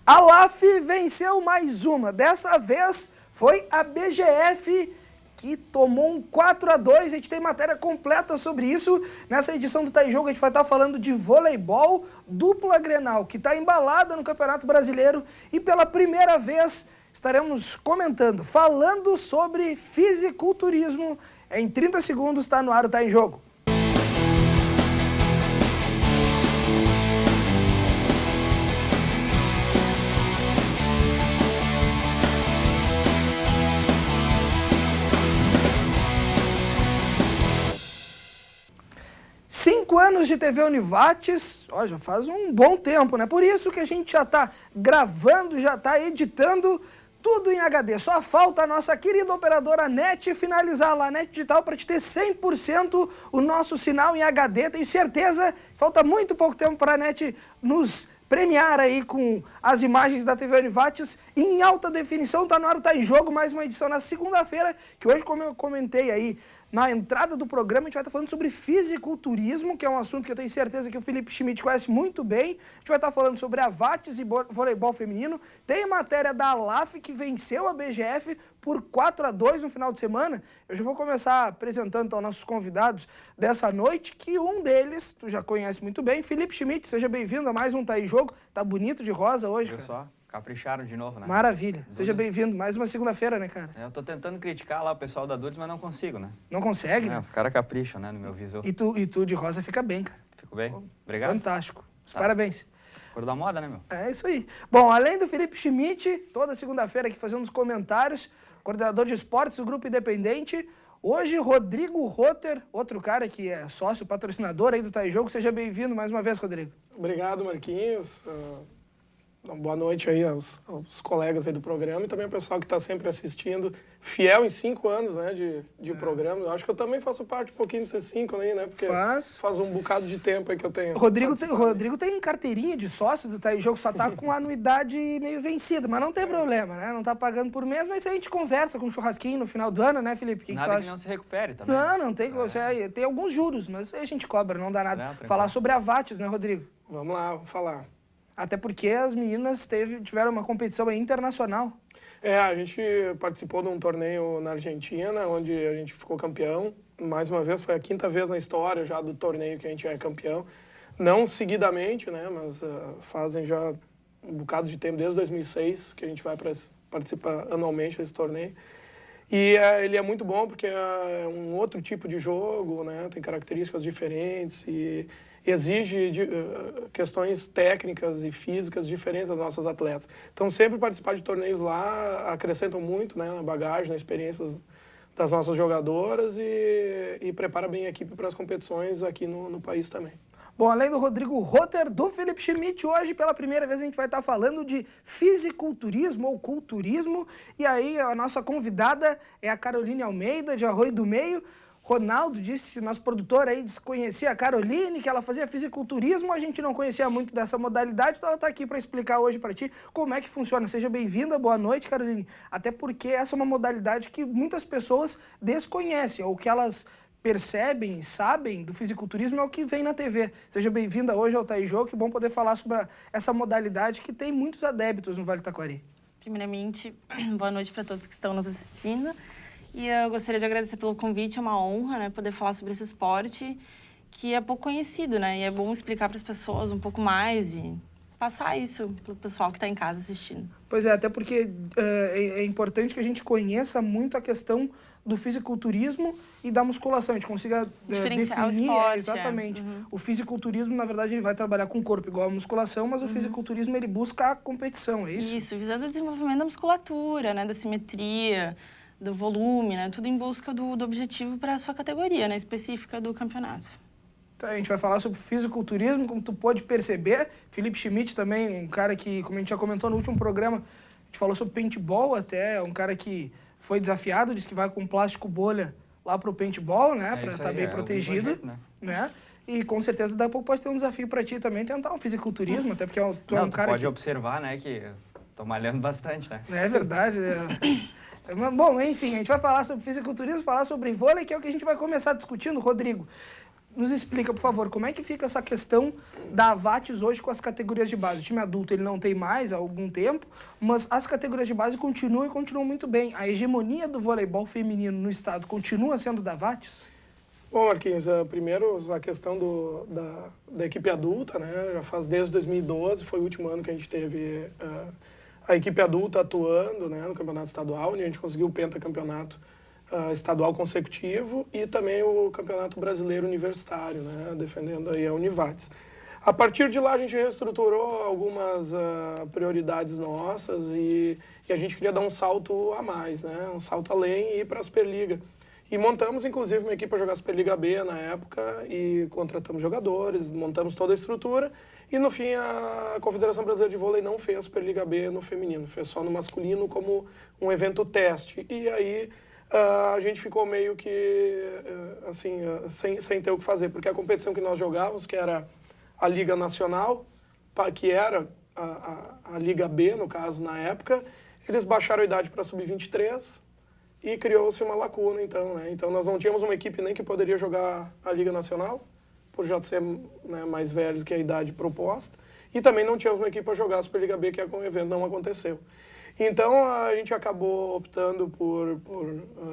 A LAF venceu mais uma. Dessa vez foi a BGF que tomou um 4-2. A gente tem matéria completa sobre isso. Nessa edição do Tá em Jogo a gente vai estar falando de voleibol, dupla Grenal, que está embalada no Campeonato Brasileiro. E pela primeira vez estaremos comentando, falando sobre fisiculturismo. Em 30 segundos está no ar o Tá em Jogo. Cinco anos de TV Univates, ó, já faz um bom tempo, né? Por isso que a gente já está gravando, já está editando tudo em HD. Só falta a nossa querida operadora NET finalizar lá, NET Digital, para te ter 100% o nosso sinal em HD. Tenho certeza, falta muito pouco tempo para a NET nos premiar aí com as imagens da TV Univates em alta definição. Tá na hora, tá em jogo, mais uma edição na segunda-feira, que hoje, como eu comentei aí na entrada do programa, a gente vai estar falando sobre fisiculturismo, que é um assunto que eu tenho certeza que o Felipe Schmidt conhece muito bem. A gente vai estar falando sobre Avates e voleibol feminino. Tem matéria da LAF, que venceu a BGF por 4-2 no final de semana. Eu já vou começar apresentando então nossos convidados dessa noite, que um deles, tu já conhece muito bem, Felipe Schmidt. Seja bem-vindo a mais um Tá em Jogo. Tá bonito de rosa hoje, cara. Só, capricharam de novo, né? Maravilha. Seja bem-vindo. Mais uma segunda-feira, né, cara? Eu tô tentando criticar lá o pessoal da Dulles, mas não consigo, né? Não consegue, né? Os caras capricham, né, no meu visor. E tu de rosa fica bem, cara. Fico bem? Obrigado. Fantástico. Parabéns. Cor da moda, né, meu? É isso aí. Bom, além do Felipe Schmidt, toda segunda-feira aqui fazendo os comentários, coordenador de esportes do Grupo Independente, hoje Rodrigo Rotter, outro cara que é sócio, patrocinador aí do Tá em Jogo. Seja bem-vindo mais uma vez, Rodrigo. Obrigado, Marquinhos. Boa noite aí aos colegas aí do programa e também ao pessoal que está sempre assistindo, fiel em 5 anos, né, de programa. Eu acho que eu também faço parte um pouquinho desses 5 aí, né, porque faz um bocado de tempo aí que eu tenho. Rodrigo tem carteirinha de sócio do Tá em Jogo, só tá com a anuidade meio vencida, mas não tem problema, né, não tá pagando por mês, mas a gente conversa com um churrasquinho no final do ano, né, Felipe? Nada que não se recupere também. Não tem, tem alguns juros, mas aí a gente cobra, não dá nada. Falar sobre Avates, né, Rodrigo? Vamos lá, vamos falar. Até porque as meninas tiveram uma competição internacional. A gente participou de um torneio na Argentina, onde a gente ficou campeão. Mais uma vez, foi a 5ª vez na história já do torneio que a gente é campeão. Não seguidamente, né, mas fazem já um bocado de tempo, desde 2006, que a gente vai participar anualmente desse torneio. E ele é muito bom porque é um outro tipo de jogo, né, tem características diferentes e exige questões técnicas e físicas diferentes das nossas atletas. Então, sempre participar de torneios lá acrescentam muito, né, na bagagem, na experiência das nossas jogadoras e prepara bem a equipe para as competições aqui no país também. Bom, além do Rodrigo Rotter, do Felipe Schmidt, hoje, pela primeira vez, a gente vai estar falando de fisiculturismo ou culturismo. E aí, a nossa convidada é a Caroline Almeida, de Arroio do Meio. Ronaldo disse, nosso produtor aí, desconhecia a Caroline, que ela fazia fisiculturismo, a gente não conhecia muito dessa modalidade, então ela está aqui para explicar hoje para ti como é que funciona. Seja bem-vinda, boa noite, Caroline. Até porque essa é uma modalidade que muitas pessoas desconhecem, ou que elas percebem e sabem do fisiculturismo é o que vem na TV. Seja bem-vinda hoje ao Tá em Jogo, que bom poder falar sobre essa modalidade que tem muitos adeptos no Vale do Taquari. Primeiramente, boa noite para todos que estão nos assistindo. E eu gostaria de agradecer pelo convite, é uma honra, né, poder falar sobre esse esporte que é pouco conhecido, né, e é bom explicar para as pessoas um pouco mais e passar isso para o pessoal que está em casa assistindo. Pois é, até porque é importante que a gente conheça muito a questão do fisiculturismo e da musculação, a gente consiga diferenciar definir o esporte, exatamente. O fisiculturismo, na verdade, ele vai trabalhar com o corpo igual a musculação, mas o fisiculturismo ele busca a competição, é isso? Isso, visando o desenvolvimento da musculatura, né, da simetria, do volume, né? Tudo em busca do objetivo para a sua categoria, né? Específica do campeonato. Então, a gente vai falar sobre fisiculturismo, como tu pode perceber. Felipe Schmidt também, um cara que, como a gente já comentou no último programa, a gente falou sobre paintball até, um cara que foi desafiado, disse que vai com plástico bolha lá pro paintball, né? Para estar bem protegido, né? E com certeza daqui a pouco pode ter um desafio para ti também, tentar um fisiculturismo, até porque tu é um cara pode observar, né, que tô malhando bastante, né? É verdade, Bom, enfim, a gente vai falar sobre fisiculturismo, falar sobre vôlei, que é o que a gente vai começar discutindo, Rodrigo. nos explica, por favor, como é que fica essa questão da Avates hoje com as categorias de base? O time adulto ele não tem mais há algum tempo, mas as categorias de base continuam e continuam muito bem. A hegemonia do voleibol feminino no estado continua sendo da Avates? Bom, Marquinhos, primeiro a questão da equipe adulta, né? Já faz desde 2012, foi o último ano que a gente teve a equipe adulta atuando, né, no campeonato estadual, onde a gente conseguiu o pentacampeonato estadual consecutivo e também o campeonato brasileiro universitário, né, defendendo aí a Univates. A partir de lá a gente reestruturou algumas prioridades nossas e a gente queria dar um salto a mais, né, um salto além e ir para a Superliga. E montamos, inclusive, uma equipe para jogar Superliga B na época e contratamos jogadores, montamos toda a estrutura e, no fim, a Confederação Brasileira de Vôlei não fez Superliga B no feminino, fez só no masculino como um evento teste. E aí a gente ficou meio que, assim, sem ter o que fazer, porque a competição que nós jogávamos, que era a Liga Nacional, que era a Liga B, no caso, na época, eles baixaram a idade para sub-23, e criou-se uma lacuna, então, né? Então, nós não tínhamos uma equipe nem que poderia jogar a Liga Nacional, por já ser, né, mais velhos que a idade proposta, e também não tínhamos uma equipe para jogar a Superliga B, que é com o evento não aconteceu. Então, a gente acabou optando por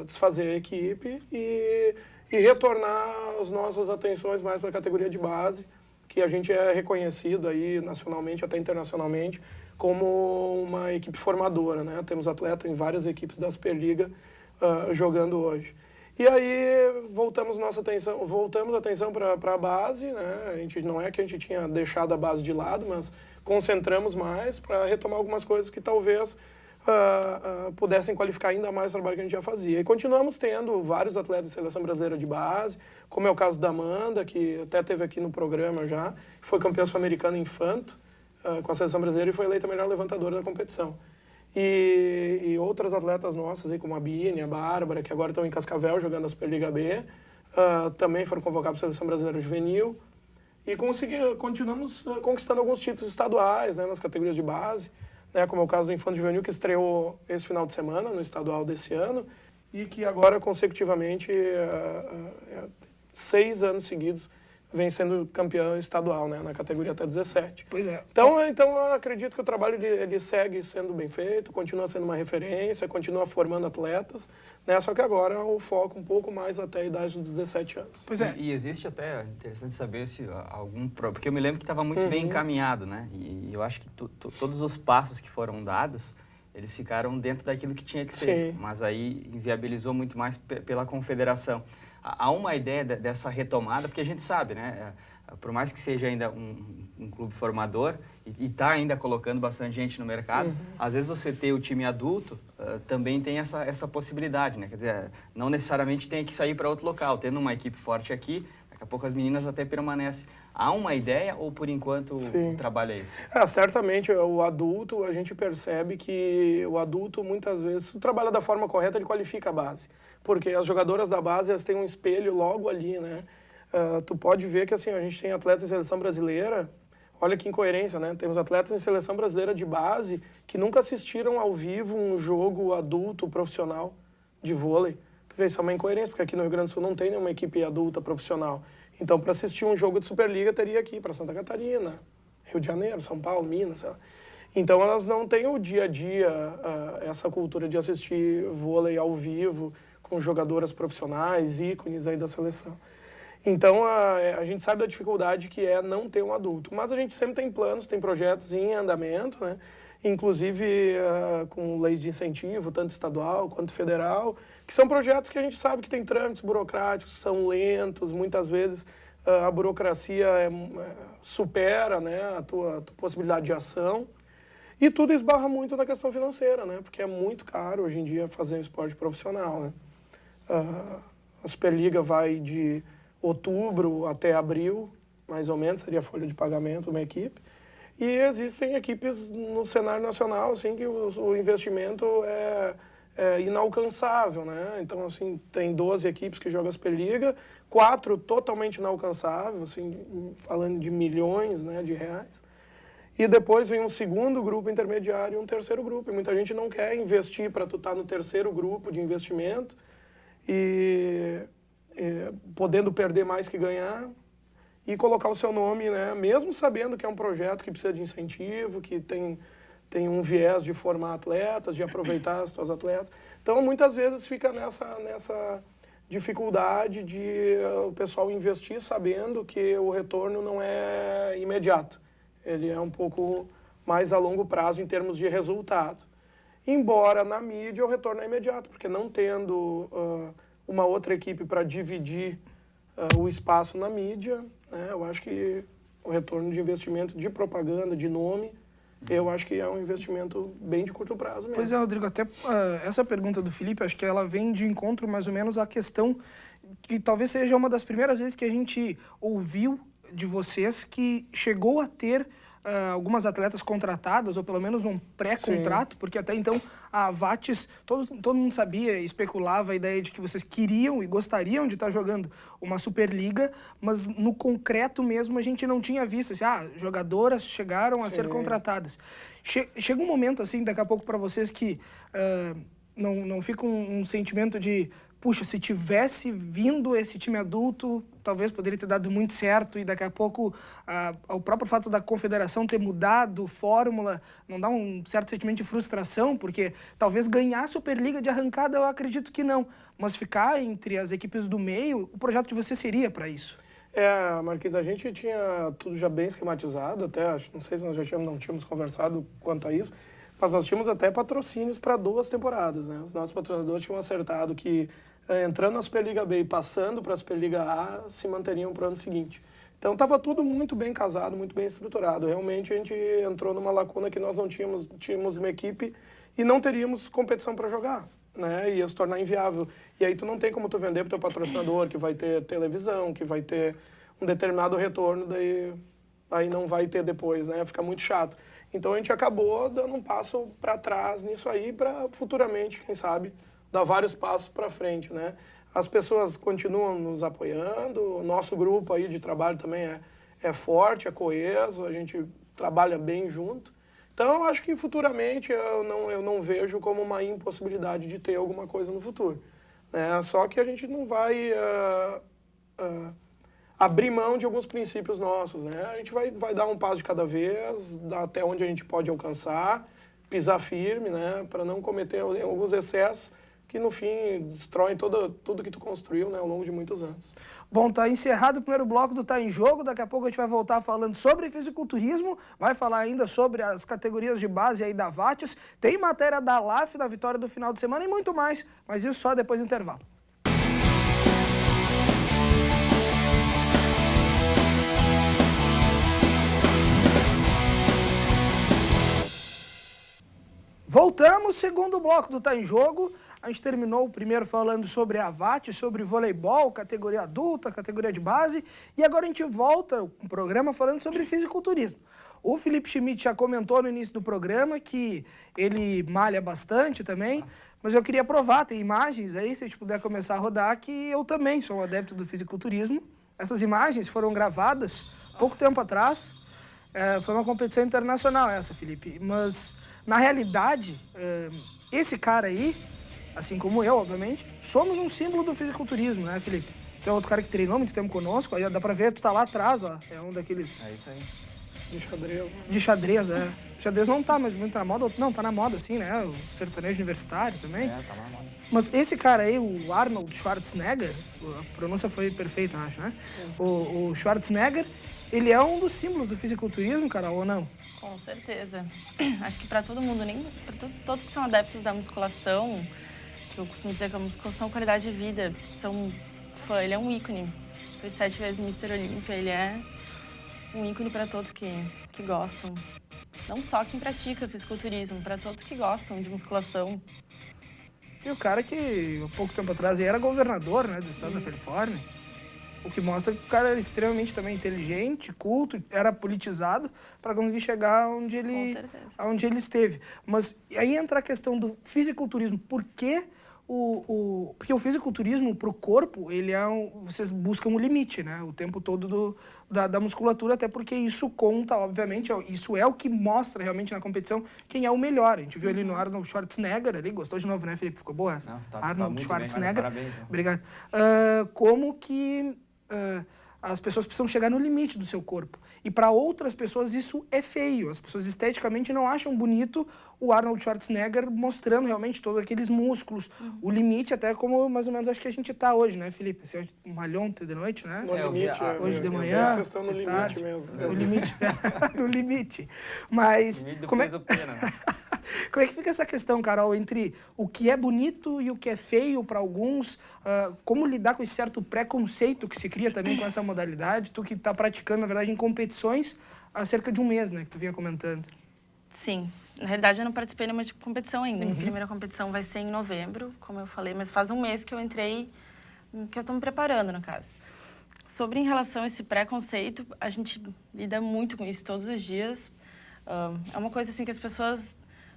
desfazer a equipe e retornar as nossas atenções mais para a categoria de base, que a gente é reconhecido aí nacionalmente, até internacionalmente, como uma equipe formadora, né? Temos atletas em várias equipes da Superliga jogando hoje. E aí voltamos a atenção para a base, né? Não é que a gente tinha deixado a base de lado, mas concentramos mais para retomar algumas coisas que talvez pudessem qualificar ainda mais o trabalho que a gente já fazia. E continuamos tendo vários atletas de seleção brasileira de base, como é o caso da Amanda, que até esteve aqui no programa já, foi campeã sul-americana infanto com a seleção brasileira e foi eleita a melhor levantadora da competição. E outras atletas nossas, aí, como a Bini, a Bárbara, que agora estão em Cascavel jogando a Superliga B, também foram convocados para a Seleção Brasileira Juvenil. E continuamos conquistando alguns títulos estaduais, né, nas categorias de base, né, como é o caso do Infanto Juvenil, que estreou esse final de semana, no estadual desse ano, e que agora, consecutivamente, 6 anos seguidos, vem sendo campeão estadual, né, na categoria até 17. Pois é. Então eu acredito que o trabalho ele segue sendo bem feito, continua sendo uma referência, continua formando atletas, né, só que agora o foco um pouco mais até a idade dos 17 anos. Pois é. E existe até, interessante saber se porque eu me lembro que estava muito bem encaminhado, né? E eu acho que todos os passos que foram dados, eles ficaram dentro daquilo que tinha que ser. Sim. Mas aí inviabilizou muito mais pela confederação. Há uma ideia dessa retomada, porque a gente sabe, né? Por mais que seja ainda um clube formador e está ainda colocando bastante gente no mercado, às vezes você ter o time adulto também tem essa possibilidade, né? Quer dizer, não necessariamente tem que sair para outro local. Tendo uma equipe forte aqui, daqui a pouco as meninas até permanecem. Há uma ideia ou, por enquanto, o trabalho é esse? Certamente, o adulto, a gente percebe que o adulto, muitas vezes, se trabalha da forma correta, ele qualifica a base. Porque as jogadoras da base, elas têm um espelho logo ali, né? Tu pode ver que, assim, a gente tem atletas em seleção brasileira, olha que incoerência, né? Temos atletas em seleção brasileira de base que nunca assistiram ao vivo um jogo adulto profissional de vôlei. Tu vê, isso é uma incoerência, porque aqui no Rio Grande do Sul não tem nenhuma equipe adulta profissional. Então, para assistir um jogo de Superliga, teria que ir para Santa Catarina, Rio de Janeiro, São Paulo, Minas, sei lá. Então, elas não têm o dia a dia, essa cultura de assistir vôlei ao vivo, com jogadoras profissionais, ícones aí da seleção. Então, a gente sabe da dificuldade que é não ter um adulto. Mas a gente sempre tem planos, tem projetos em andamento, né? Inclusive com leis de incentivo, tanto estadual quanto federal, que são projetos que a gente sabe que tem trâmites burocráticos, são lentos, muitas vezes a burocracia supera, né, a tua possibilidade de ação. E tudo esbarra muito na questão financeira, né? Porque é muito caro hoje em dia fazer um esporte profissional, né? A Superliga vai de outubro até abril, mais ou menos, seria a folha de pagamento de uma equipe. E existem equipes no cenário nacional, assim, que o investimento é inalcançável, né? Então, assim, tem 12 equipes que jogam a Superliga, 4 totalmente inalcançáveis, assim, falando de milhões, né, de reais. E depois vem um segundo grupo intermediário e um terceiro grupo. E muita gente não quer investir para tu estar no terceiro grupo de investimento e podendo perder mais que ganhar, e colocar o seu nome, né? Mesmo sabendo que é um projeto que precisa de incentivo, que tem um viés de formar atletas, de aproveitar as suas atletas. Então, muitas vezes fica nessa dificuldade de o pessoal investir sabendo que o retorno não é imediato. Ele é um pouco mais a longo prazo em termos de resultado. Embora na mídia o retorno é imediato, porque não tendo uma outra equipe para dividir o espaço na mídia, né, eu acho que o retorno de investimento de propaganda, de nome, eu acho que é um investimento bem de curto prazo mesmo. Pois é, Rodrigo, até essa pergunta do Felipe, acho que ela vem de encontro mais ou menos à questão que talvez seja uma das primeiras vezes que a gente ouviu de vocês que chegou a ter algumas atletas contratadas, ou pelo menos um pré-contrato, porque até então a Vates, todo mundo sabia, especulava a ideia de que vocês queriam e gostariam de estar jogando uma Superliga, mas no concreto mesmo a gente não tinha visto, assim, jogadoras chegaram a ser contratadas. Chega um momento, assim, daqui a pouco para vocês que não fica um sentimento de puxa, se tivesse vindo esse time adulto, talvez poderia ter dado muito certo e daqui a pouco o próprio fato da confederação ter mudado fórmula não dá um certo sentimento de frustração, porque talvez ganhar a Superliga de arrancada eu acredito que não, mas ficar entre as equipes do meio, o projeto de você seria para isso? Marquinhos, a gente tinha tudo já bem esquematizado, até, não sei se nós não tínhamos conversado quanto a isso, mas nós tínhamos até patrocínios para 2 temporadas, né? Os nossos patrocinadores tinham acertado que entrando na Superliga B e passando para a Superliga A, se manteriam para o ano seguinte. Então estava tudo muito bem casado, muito bem estruturado. Realmente a gente entrou numa lacuna que nós não tínhamos uma equipe e não teríamos competição para jogar, né? Ia se tornar inviável. E aí tu não tem como tu vender para o teu patrocinador, que vai ter televisão, que vai ter um determinado retorno, daí aí não vai ter depois, né? Fica muito chato. Então a gente acabou dando um passo para trás nisso aí para futuramente, quem sabe, dar vários passos para frente, né? As pessoas continuam nos apoiando, o nosso grupo aí de trabalho também é forte, é coeso, a gente trabalha bem junto. Então, eu acho que futuramente eu não vejo como uma impossibilidade de ter alguma coisa no futuro, né? Só que a gente não vai abrir mão de alguns princípios nossos, né? A gente vai dar um passo de cada vez, até onde a gente pode alcançar, pisar firme, né? Para não cometer alguns excessos que no fim destroem tudo que tu construiu, né, ao longo de muitos anos. Bom, tá encerrado o primeiro bloco do Tá em Jogo, daqui a pouco a gente vai voltar falando sobre fisiculturismo, vai falar ainda sobre as categorias de base aí da Vates, tem matéria da LAF, da vitória do final de semana e muito mais, mas isso só depois do intervalo. Voltamos, segundo bloco do Tá em Jogo. A gente terminou o primeiro falando sobre a Vates, sobre voleibol, categoria adulta, categoria de base. E agora a gente volta o programa falando sobre fisiculturismo. O Felipe Schmidt já comentou no início do programa que ele malha bastante também. Mas eu queria provar, tem imagens aí, se a gente puder começar a rodar, que eu também sou um adepto do fisiculturismo. Essas imagens foram gravadas pouco tempo atrás. Foi uma competição internacional essa, Felipe. Mas, na realidade, esse cara aí, assim como eu, obviamente, somos um símbolo do fisiculturismo, né, Felipe? Tem outro cara que treinou muito tempo conosco, aí dá pra ver, tu tá lá atrás, ó. É um daqueles... É isso aí. De xadrez. De xadrez, é. Xadrez não tá mais muito na moda, não, tá na moda, assim, né? O sertanejo universitário também. Tá na moda. Mas esse cara aí, o Arnold Schwarzenegger, a pronúncia foi perfeita, eu acho, né? O Schwarzenegger, ele é um dos símbolos do fisiculturismo, cara, ou não? Com certeza. Acho que para todo mundo, nem para todos que são adeptos da musculação, que eu costumo dizer que a musculação é qualidade de vida, ele é um ícone. Foi 7 vezes Mr. Olímpia, ele é um ícone para todos que gostam. Não só quem pratica fisiculturismo, para todos que gostam de musculação. E o cara que, há pouco tempo atrás, era governador, né, do estado da Califórnia. O que mostra que o cara era extremamente também inteligente, culto, era politizado para conseguir chegar onde ele esteve. Mas aí entra a questão do fisiculturismo. Por que porque o fisiculturismo para o corpo, vocês buscam o limite, né? O tempo todo da musculatura, até porque isso conta, obviamente, isso é o que mostra realmente na competição quem é o melhor. A gente viu ali no Arnold Schwarzenegger, ali, gostou de novo, né, Felipe? Ficou boa essa? Não, tá Arnold muito Schwarzenegger. bem, parabéns. Obrigado. Como que as pessoas precisam chegar no limite do seu corpo. E para outras pessoas isso é feio. As pessoas esteticamente não acham bonito o Arnold Schwarzenegger mostrando realmente todos aqueles músculos, o limite, até como mais ou menos acho que a gente tá hoje, né, Felipe? Você malhou ontem de noite, né? No limite. Hoje de manhã. Vocês estão no limite tarde, mesmo. No limite. No limite. Mas Limite do como é, peso pena, né? como é que fica essa questão, Carol, entre o que é bonito e o que é feio para alguns? Como lidar com esse certo preconceito que se cria também com essa modalidade? Tu que está praticando, na verdade, em competições há cerca de um mês, né? Que tu vinha comentando. Sim. Na realidade, eu não participei de uma competição ainda. Minha primeira competição vai ser em novembro, como eu falei, mas faz um mês que eu entrei, que eu estou me preparando, no caso. Sobre em relação a esse preconceito, a gente lida muito com isso todos os dias. É uma coisa assim que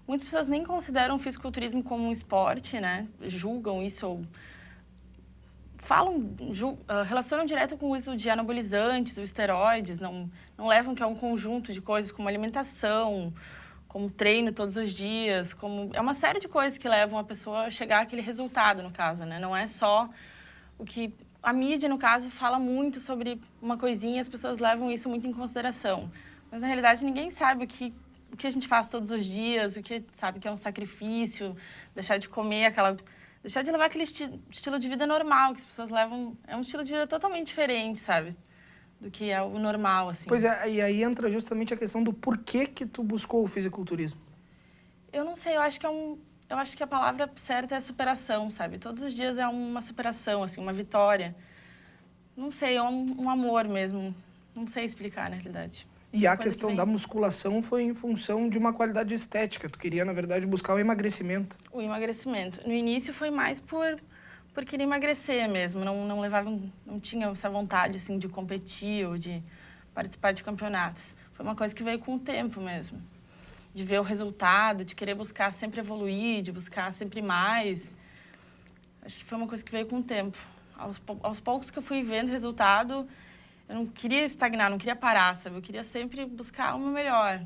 muitas pessoas nem consideram o fisiculturismo como um esporte, né? Julgam isso ou relacionam direto com o uso de anabolizantes, ou esteroides, não levam que é um conjunto de coisas como alimentação, como treino todos os dias, é uma série de coisas que levam a pessoa a chegar àquele resultado, no caso, né? Não é só o que a mídia, no caso, fala muito sobre uma coisinha, as pessoas levam isso muito em consideração. Mas, na realidade, ninguém sabe o que a gente faz todos os dias, sabe que é um sacrifício, deixar de comer deixar de levar aquele estilo de vida normal que as pessoas levam. É um estilo de vida totalmente diferente, sabe? Do que é o normal, assim. Pois é, e aí entra justamente a questão do porquê que tu buscou o fisiculturismo. Eu não sei, eu acho que a palavra certa é superação, sabe? Todos os dias é uma superação, assim, uma vitória. Não sei, é um amor mesmo. Não sei explicar, na realidade. E a questão da musculação foi em função de uma qualidade estética. Tu queria, na verdade, buscar o emagrecimento. O emagrecimento. No início foi mais por querer emagrecer mesmo. Não tinha essa vontade, assim, de competir ou de participar de campeonatos. Foi uma coisa que veio com o tempo mesmo. De ver o resultado, de querer buscar sempre evoluir, de buscar sempre mais. Acho que foi uma coisa que veio com o tempo. Aos poucos que eu fui vendo o resultado, eu não queria estagnar, não queria parar, sabe? Eu queria sempre buscar o meu melhor.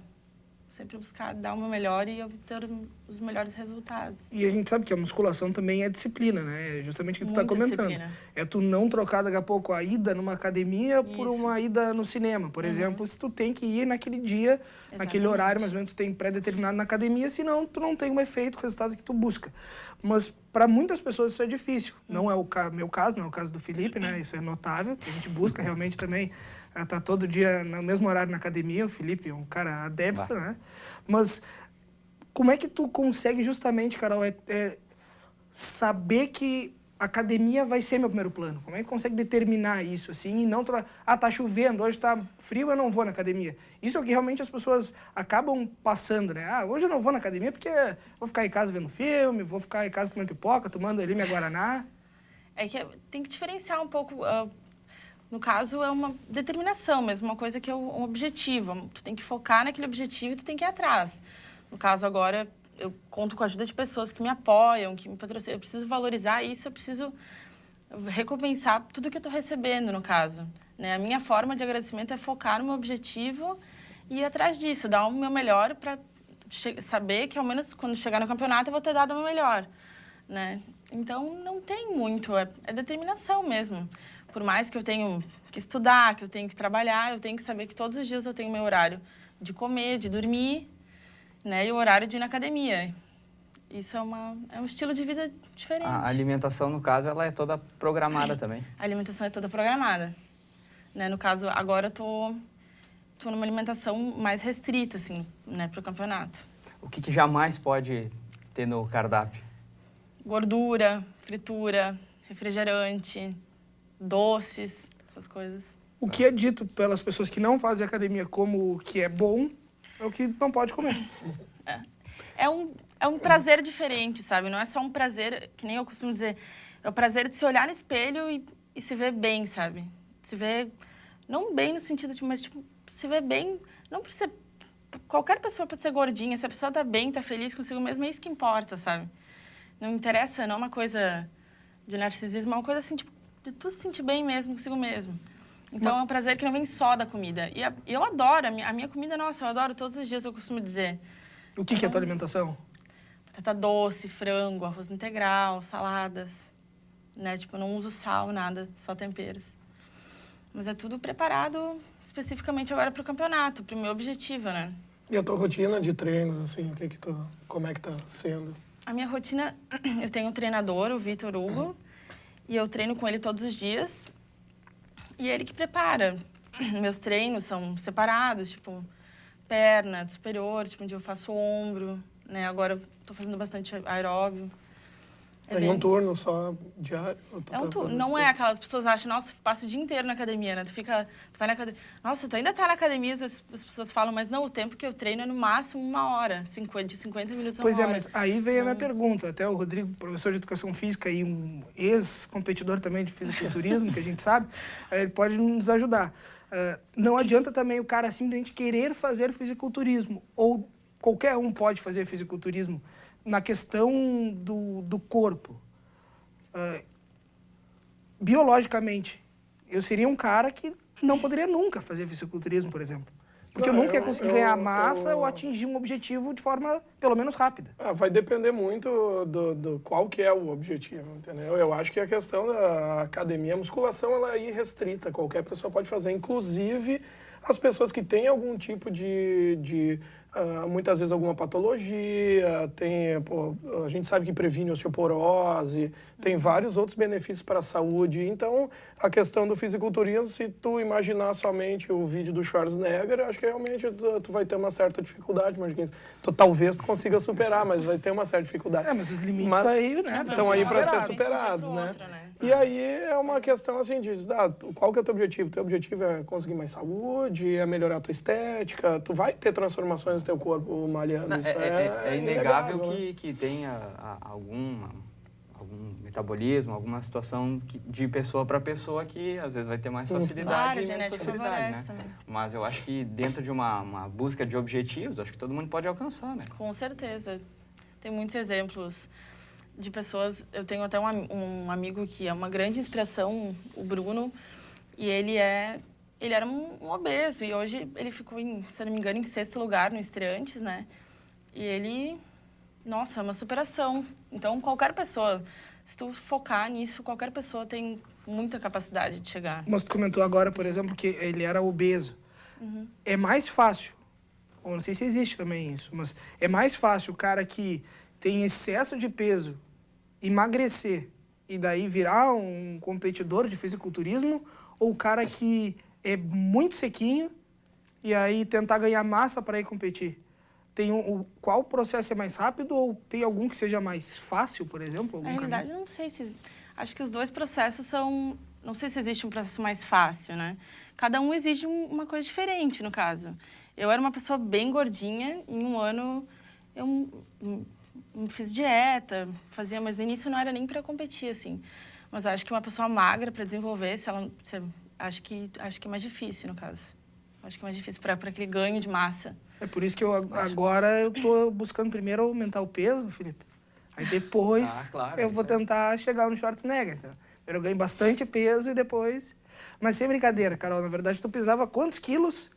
Sempre buscar dar o meu melhor e obter os melhores resultados. E a gente sabe que a musculação também é disciplina, né? É justamente o que tu está comentando. Disciplina. É tu não trocar daqui a pouco a ida numa academia por uma ida no cinema. Por exemplo, se tu tem que ir naquele dia, naquele horário, mais ou menos tu tem pré-determinado na academia, senão tu não tem o efeito, o resultado que tu busca. Mas para muitas pessoas isso é difícil. Não é o meu caso, não é o caso do Felipe, né? Isso é notável, que a gente busca realmente também tá todo dia no mesmo horário na academia. O Felipe é um cara adepto, né? Mas como é que tu consegue justamente, Carol, saber que a academia vai ser meu primeiro plano? Como é que tu consegue determinar isso, assim, e não... tá chovendo, hoje tá frio, eu não vou na academia. Isso é o que realmente as pessoas acabam passando, né? Hoje eu não vou na academia porque vou ficar em casa vendo filme, vou ficar em casa comendo pipoca, tomando ali minha guaraná. É que tem que diferenciar um pouco... No caso, é uma determinação mesmo, uma coisa que é um objetivo. Tu tem que focar naquele objetivo e tu tem que ir atrás. No caso, agora, eu conto com a ajuda de pessoas que me apoiam, que me patrocinam. Eu preciso valorizar isso, eu preciso recompensar tudo que eu estou recebendo, no caso. Né? A minha forma de agradecimento é focar no meu objetivo e ir atrás disso, dar o meu melhor para saber que, ao menos, quando chegar no campeonato, eu vou ter dado o meu melhor. Né? Então, não tem muito, é determinação mesmo. Por mais que eu tenha que estudar, que eu tenho que trabalhar, eu tenho que saber que todos os dias eu tenho meu horário de comer, de dormir, né? E o horário de ir na academia. Isso é um estilo de vida diferente. A alimentação, no caso, ela é toda programada também. A alimentação é toda programada. Né? No caso, agora eu tô numa alimentação mais restrita, assim, né, para o campeonato. O que jamais pode ter no cardápio? Gordura, fritura, refrigerante, doces, essas coisas. O que é dito pelas pessoas que não fazem academia como o que é bom é o que não pode comer. É um prazer diferente, sabe? Não é só um prazer, que nem eu costumo dizer, é o prazer de se olhar no espelho e se ver bem, sabe? Se ver, não bem no sentido de, mas tipo, se ver bem, não por ser, qualquer pessoa pode ser gordinha, se a pessoa tá bem, tá feliz consigo mesma, é isso que importa, sabe? Não interessa, não é uma coisa de narcisismo, é uma coisa assim, tipo, de tu se sentir bem mesmo consigo mesmo. Então, é um prazer que não vem só da comida. E eu adoro, a minha comida, nossa, eu adoro todos os dias, eu costumo dizer. O que é a tua alimentação? Batata doce, frango, arroz integral, saladas, né? Tipo, eu não uso sal, nada, só temperos. Mas é tudo preparado especificamente agora para o campeonato, para o meu objetivo, né? E a tua rotina de treinos, assim, como é que tá sendo? A minha rotina, eu tenho um treinador, o Vitor Hugo, e eu treino com ele todos os dias. E é ele que prepara. Meus treinos são separados, tipo, perna, superior, tipo, um dia eu faço ombro, né? Agora eu tô fazendo bastante aeróbio. É um turno só diário? É um turno. Não é aquela... As pessoas acham, nossa, passo o dia inteiro na academia, né? Tu vai na academia... Nossa, tu ainda tá na academia, as pessoas falam, mas não, o tempo que eu treino é no máximo 1 hora, de 50 minutos a 1 hora. Pois é, mas aí veio a minha pergunta. Até o Rodrigo, professor de Educação Física e um ex-competidor também de fisiculturismo, que a gente sabe, ele pode nos ajudar. Não adianta também o cara simplesmente querer fazer fisiculturismo, ou qualquer um pode fazer fisiculturismo, na questão do corpo. Biologicamente, eu seria um cara que não poderia nunca fazer fisiculturismo, por exemplo. Porque eu nunca ia conseguir ganhar massa ou atingir um objetivo de forma, pelo menos, rápida. Vai depender muito do qual que é o objetivo, entendeu? Eu acho que a questão da academia, a musculação, ela é irrestrita. Qualquer pessoa pode fazer, inclusive as pessoas que têm algum tipo muitas vezes alguma patologia, a gente sabe que previne osteoporose, tem vários outros benefícios para a saúde. Então, a questão do fisiculturismo, se tu imaginar somente o vídeo do Schwarzenegger, acho que realmente tu vai ter uma certa dificuldade, mas talvez tu consiga superar, mas vai ter uma certa dificuldade. Mas os limites estão aí, né? Estão aí para ser superados, né? E aí é uma questão assim de, qual que é o teu objetivo? Teu objetivo é conseguir mais saúde, é melhorar a tua estética, tu vai ter transformações no teu corpo malhando. Isso é inegável que tenha algum metabolismo, alguma situação de pessoa para pessoa que às vezes vai ter mais facilidade e menos facilidade, né? Mas eu acho que dentro de uma busca de objetivos, acho que todo mundo pode alcançar, né? Com certeza. Tem muitos exemplos de pessoas... Eu tenho até um amigo que é uma grande inspiração, o Bruno, e ele era um obeso, e hoje ele ficou, se eu não me engano, em 6º lugar no Estreantes, né? E ele... Nossa, é uma superação. Então, qualquer pessoa, se tu focar nisso, qualquer pessoa tem muita capacidade de chegar. Mas tu comentou agora, por exemplo, que ele era obeso. É mais fácil, ou não sei se existe também isso, mas é mais fácil o cara que tem excesso de peso emagrecer e daí virar um competidor de fisiculturismo, ou o cara que é muito sequinho e aí tentar ganhar massa para ir competir? Qual processo é mais rápido ou tem algum que seja mais fácil, por exemplo? Na realidade, não sei se... Acho que os dois processos são... Não sei se existe um processo mais fácil, né? Cada um exige uma coisa diferente, no caso. Eu era uma pessoa bem gordinha, em 1 ano eu fiz dieta, mas no início não era nem para competir, assim. Mas eu acho que uma pessoa magra para desenvolver, acho que é mais difícil, no caso. Acho que é mais difícil para aquele ganho de massa. É por isso que agora eu tô buscando primeiro aumentar o peso, Felipe. Aí depois eu vou tentar chegar no Schwarzenegger. Então. Eu ganho bastante peso e depois... Mas sem brincadeira, Carol, na verdade tu pesava quantos quilos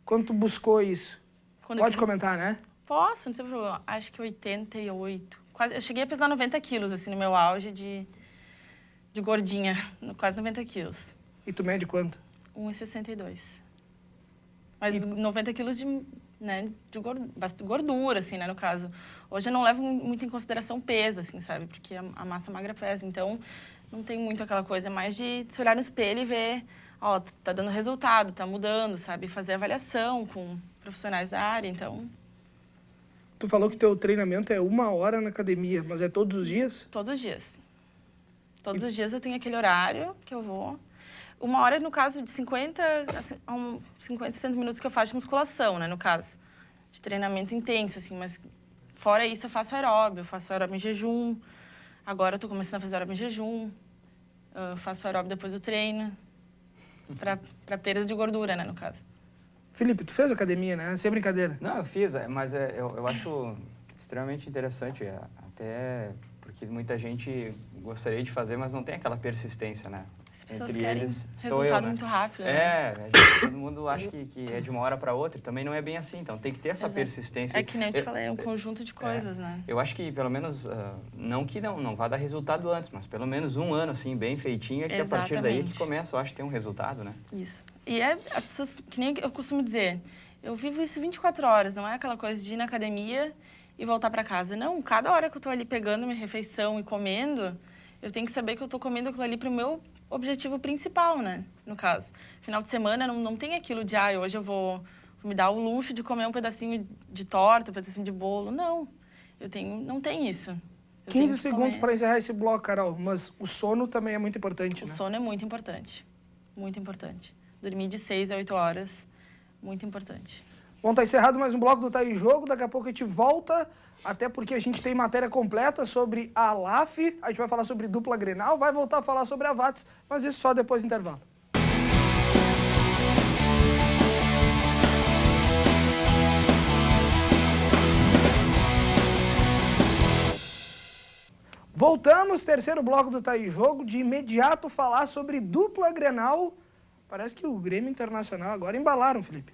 quando tu buscou isso? Pode comentar, né? Posso, não tem problema. Acho que 88. Eu cheguei a pesar 90 quilos, assim, no meu auge de gordinha. Quase 90 quilos. E tu mede quanto? 1,62. Mas 90 quilos de gordura, assim, né, no caso. Hoje eu não levo muito em consideração o peso, assim, sabe? Porque a massa magra pesa. Então, não tem muito aquela coisa. É mais de se olhar no espelho e ver, ó, tá dando resultado, tá mudando, sabe? Fazer avaliação com profissionais da área, então... Tu falou que teu treinamento é 1 hora na academia, mas é todos os dias? Todos os dias. Todos os dias eu tenho aquele horário que eu vou... 1 hora, no caso, de 50 a 60 minutos que eu faço de musculação, né, no caso. De treinamento intenso, assim, mas fora isso eu faço aeróbio em jejum. Agora eu tô começando a fazer aeróbio em jejum. Eu faço aeróbio depois do treino. Pra perda de gordura, né, no caso. Felipe, tu fez academia, né? Sem brincadeira. Não, eu fiz, mas eu acho extremamente interessante, até porque muita gente gostaria de fazer, mas não tem aquela persistência, né? As pessoas Entre querem eles, estou resultado eu, né? muito rápido. Todo mundo acha que é de uma hora para outra, e também não é bem assim, então tem que ter essa Exato. persistência. É que nem eu te falei, é um conjunto de coisas, né? Eu acho que pelo menos, não que não vá dar resultado antes, mas pelo menos um ano assim, bem feitinho, é que a partir daí que começa, eu acho, a ter um resultado, né? Isso. E as pessoas, que nem eu costumo dizer, eu vivo isso 24 horas, não é aquela coisa de ir na academia e voltar para casa. Não, cada hora que eu tô ali pegando minha refeição e comendo, eu tenho que saber que eu tô comendo aquilo ali pro meu objetivo principal, né? No caso. Final de semana não tem aquilo de, hoje eu vou me dar o luxo de comer um pedacinho de torta, um pedacinho de bolo. Não. Não tem isso. 15 segundos para encerrar esse bloco, Carol, mas o sono também é muito importante, né? O sono é muito importante. Muito importante. Dormir de 6 a 8 horas, muito importante. Bom, tá encerrado mais um bloco do Tá em Jogo. Daqui a pouco a gente volta, até porque a gente tem matéria completa sobre a LAF. A gente vai falar sobre dupla Grenal, vai voltar a falar sobre a VATS, mas isso só depois do intervalo. Voltamos, terceiro bloco do Tá em Jogo. De imediato falar sobre dupla Grenal. Parece que o Grêmio Internacional agora embalaram, Felipe.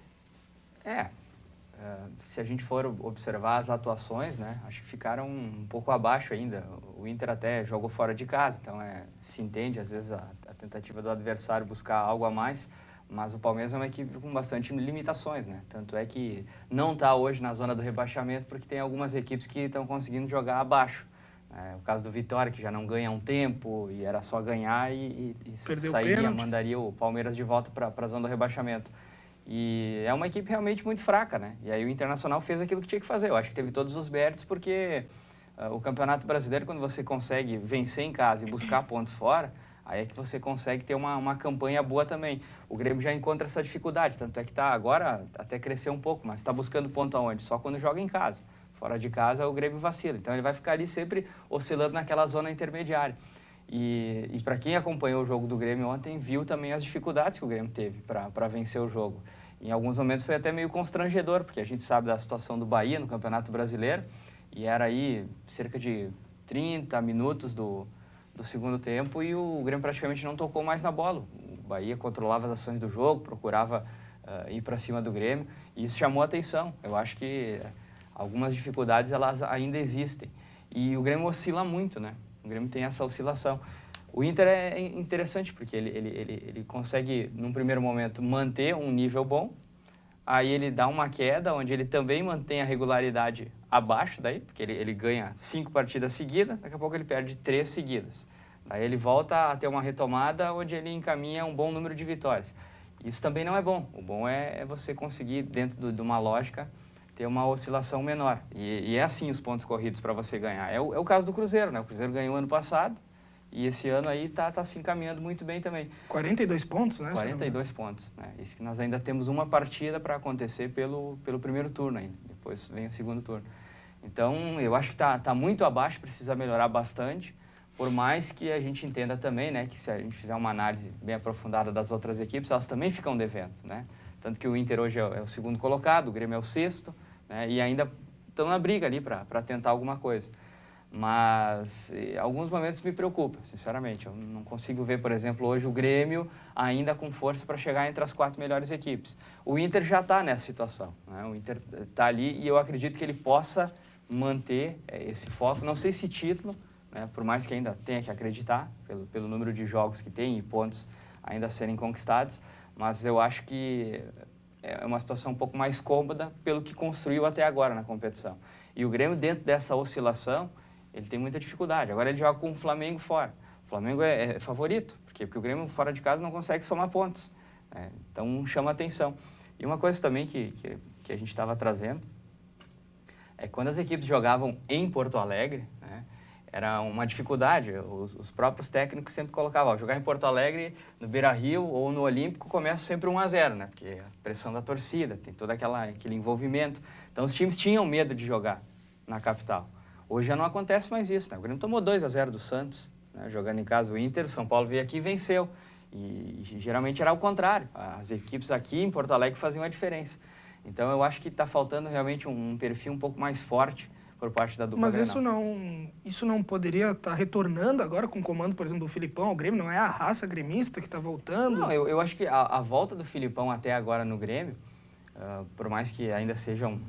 Se a gente for observar as atuações, né, acho que ficaram um pouco abaixo ainda. O Inter até jogou fora de casa, então se entende às vezes a tentativa do adversário buscar algo a mais, mas o Palmeiras é uma equipe com bastante limitações, né? Tanto é que não está hoje na zona do rebaixamento porque tem algumas equipes que estão conseguindo jogar abaixo. O caso do Vitória, que já não ganha há um tempo e era só ganhar e sairia, mandaria o Palmeiras de volta para a zona do rebaixamento. E é uma equipe realmente muito fraca, né? E aí o Internacional fez aquilo que tinha que fazer. Eu acho que teve todos os méritos porque o Campeonato Brasileiro, quando você consegue vencer em casa e buscar pontos fora, aí é que você consegue ter uma campanha boa também. O Grêmio já encontra essa dificuldade, tanto é que agora até cresceu um pouco, mas está buscando ponto aonde? Só quando joga em casa. Fora de casa o Grêmio vacila, então ele vai ficar ali sempre oscilando naquela zona intermediária. E para quem acompanhou o jogo do Grêmio ontem, viu também as dificuldades que o Grêmio teve para vencer o jogo. Em alguns momentos foi até meio constrangedor, porque a gente sabe da situação do Bahia no Campeonato Brasileiro, e era aí cerca de 30 minutos do segundo tempo e o Grêmio praticamente não tocou mais na bola. O Bahia controlava as ações do jogo, procurava ir para cima do Grêmio, e isso chamou a atenção. Eu acho que algumas dificuldades elas ainda existem. E o Grêmio oscila muito, né? O Grêmio tem essa oscilação. O Inter é interessante porque ele consegue, num primeiro momento, manter um nível bom, aí ele dá uma queda, onde ele também mantém a regularidade abaixo daí, porque ele ganha 5 partidas seguidas, daqui a pouco ele perde 3 seguidas. Daí ele volta a ter uma retomada, onde ele encaminha um bom número de vitórias. Isso também não é bom. O bom é você conseguir, dentro de uma lógica, ter uma oscilação menor. E é assim os pontos corridos para você ganhar. É o caso do Cruzeiro, né? O Cruzeiro ganhou ano passado e esse ano aí tá se encaminhando muito bem também. 42 pontos, né? 42 pontos, né? Isso que nós ainda temos uma partida para acontecer pelo primeiro turno ainda. Depois vem o segundo turno. Então, eu acho que tá muito abaixo, precisa melhorar bastante. Por mais que a gente entenda também, né, que se a gente fizer uma análise bem aprofundada das outras equipes, elas também ficam devendo, né? Tanto que o Inter hoje é o segundo colocado, o Grêmio é o sexto, né? E ainda estão na briga ali para tentar alguma coisa. Mas alguns momentos me preocupam, sinceramente. Eu não consigo ver, por exemplo, hoje o Grêmio ainda com força para chegar entre as 4 melhores equipes. O Inter já está nessa situação, né? O Inter está ali e eu acredito que ele possa manter esse foco. Não sei se título, né? Por mais que ainda tenha que acreditar, pelo número de jogos que tem e pontos ainda a serem conquistados, mas eu acho que é uma situação um pouco mais cômoda pelo que construiu até agora na competição. E o Grêmio, dentro dessa oscilação, ele tem muita dificuldade. Agora ele joga com o Flamengo fora. O Flamengo é favorito, porque o Grêmio fora de casa não consegue somar pontos, né? Então chama atenção. E uma coisa também que a gente estava trazendo é que quando as equipes jogavam em Porto Alegre, né, era uma dificuldade. Os próprios técnicos sempre colocavam, jogar em Porto Alegre, no Beira-Rio ou no Olímpico, começa sempre 1-0, né? Porque a pressão da torcida, tem todo aquele envolvimento. Então os times tinham medo de jogar na capital. Hoje já não acontece mais isso, né? O Grêmio tomou 2-0 do Santos, né? Jogando em casa o Inter, o São Paulo veio aqui e venceu. E geralmente era o contrário. As equipes aqui em Porto Alegre faziam a diferença. Então eu acho que está faltando realmente um perfil um pouco mais forte por parte da dupla Mas Grenal. isso não poderia estar retornando agora com o comando, por exemplo, do Filipão ao Grêmio? Não é a raça gremista que está voltando? Não, eu acho que a volta do Filipão até agora no Grêmio, por mais que ainda seja um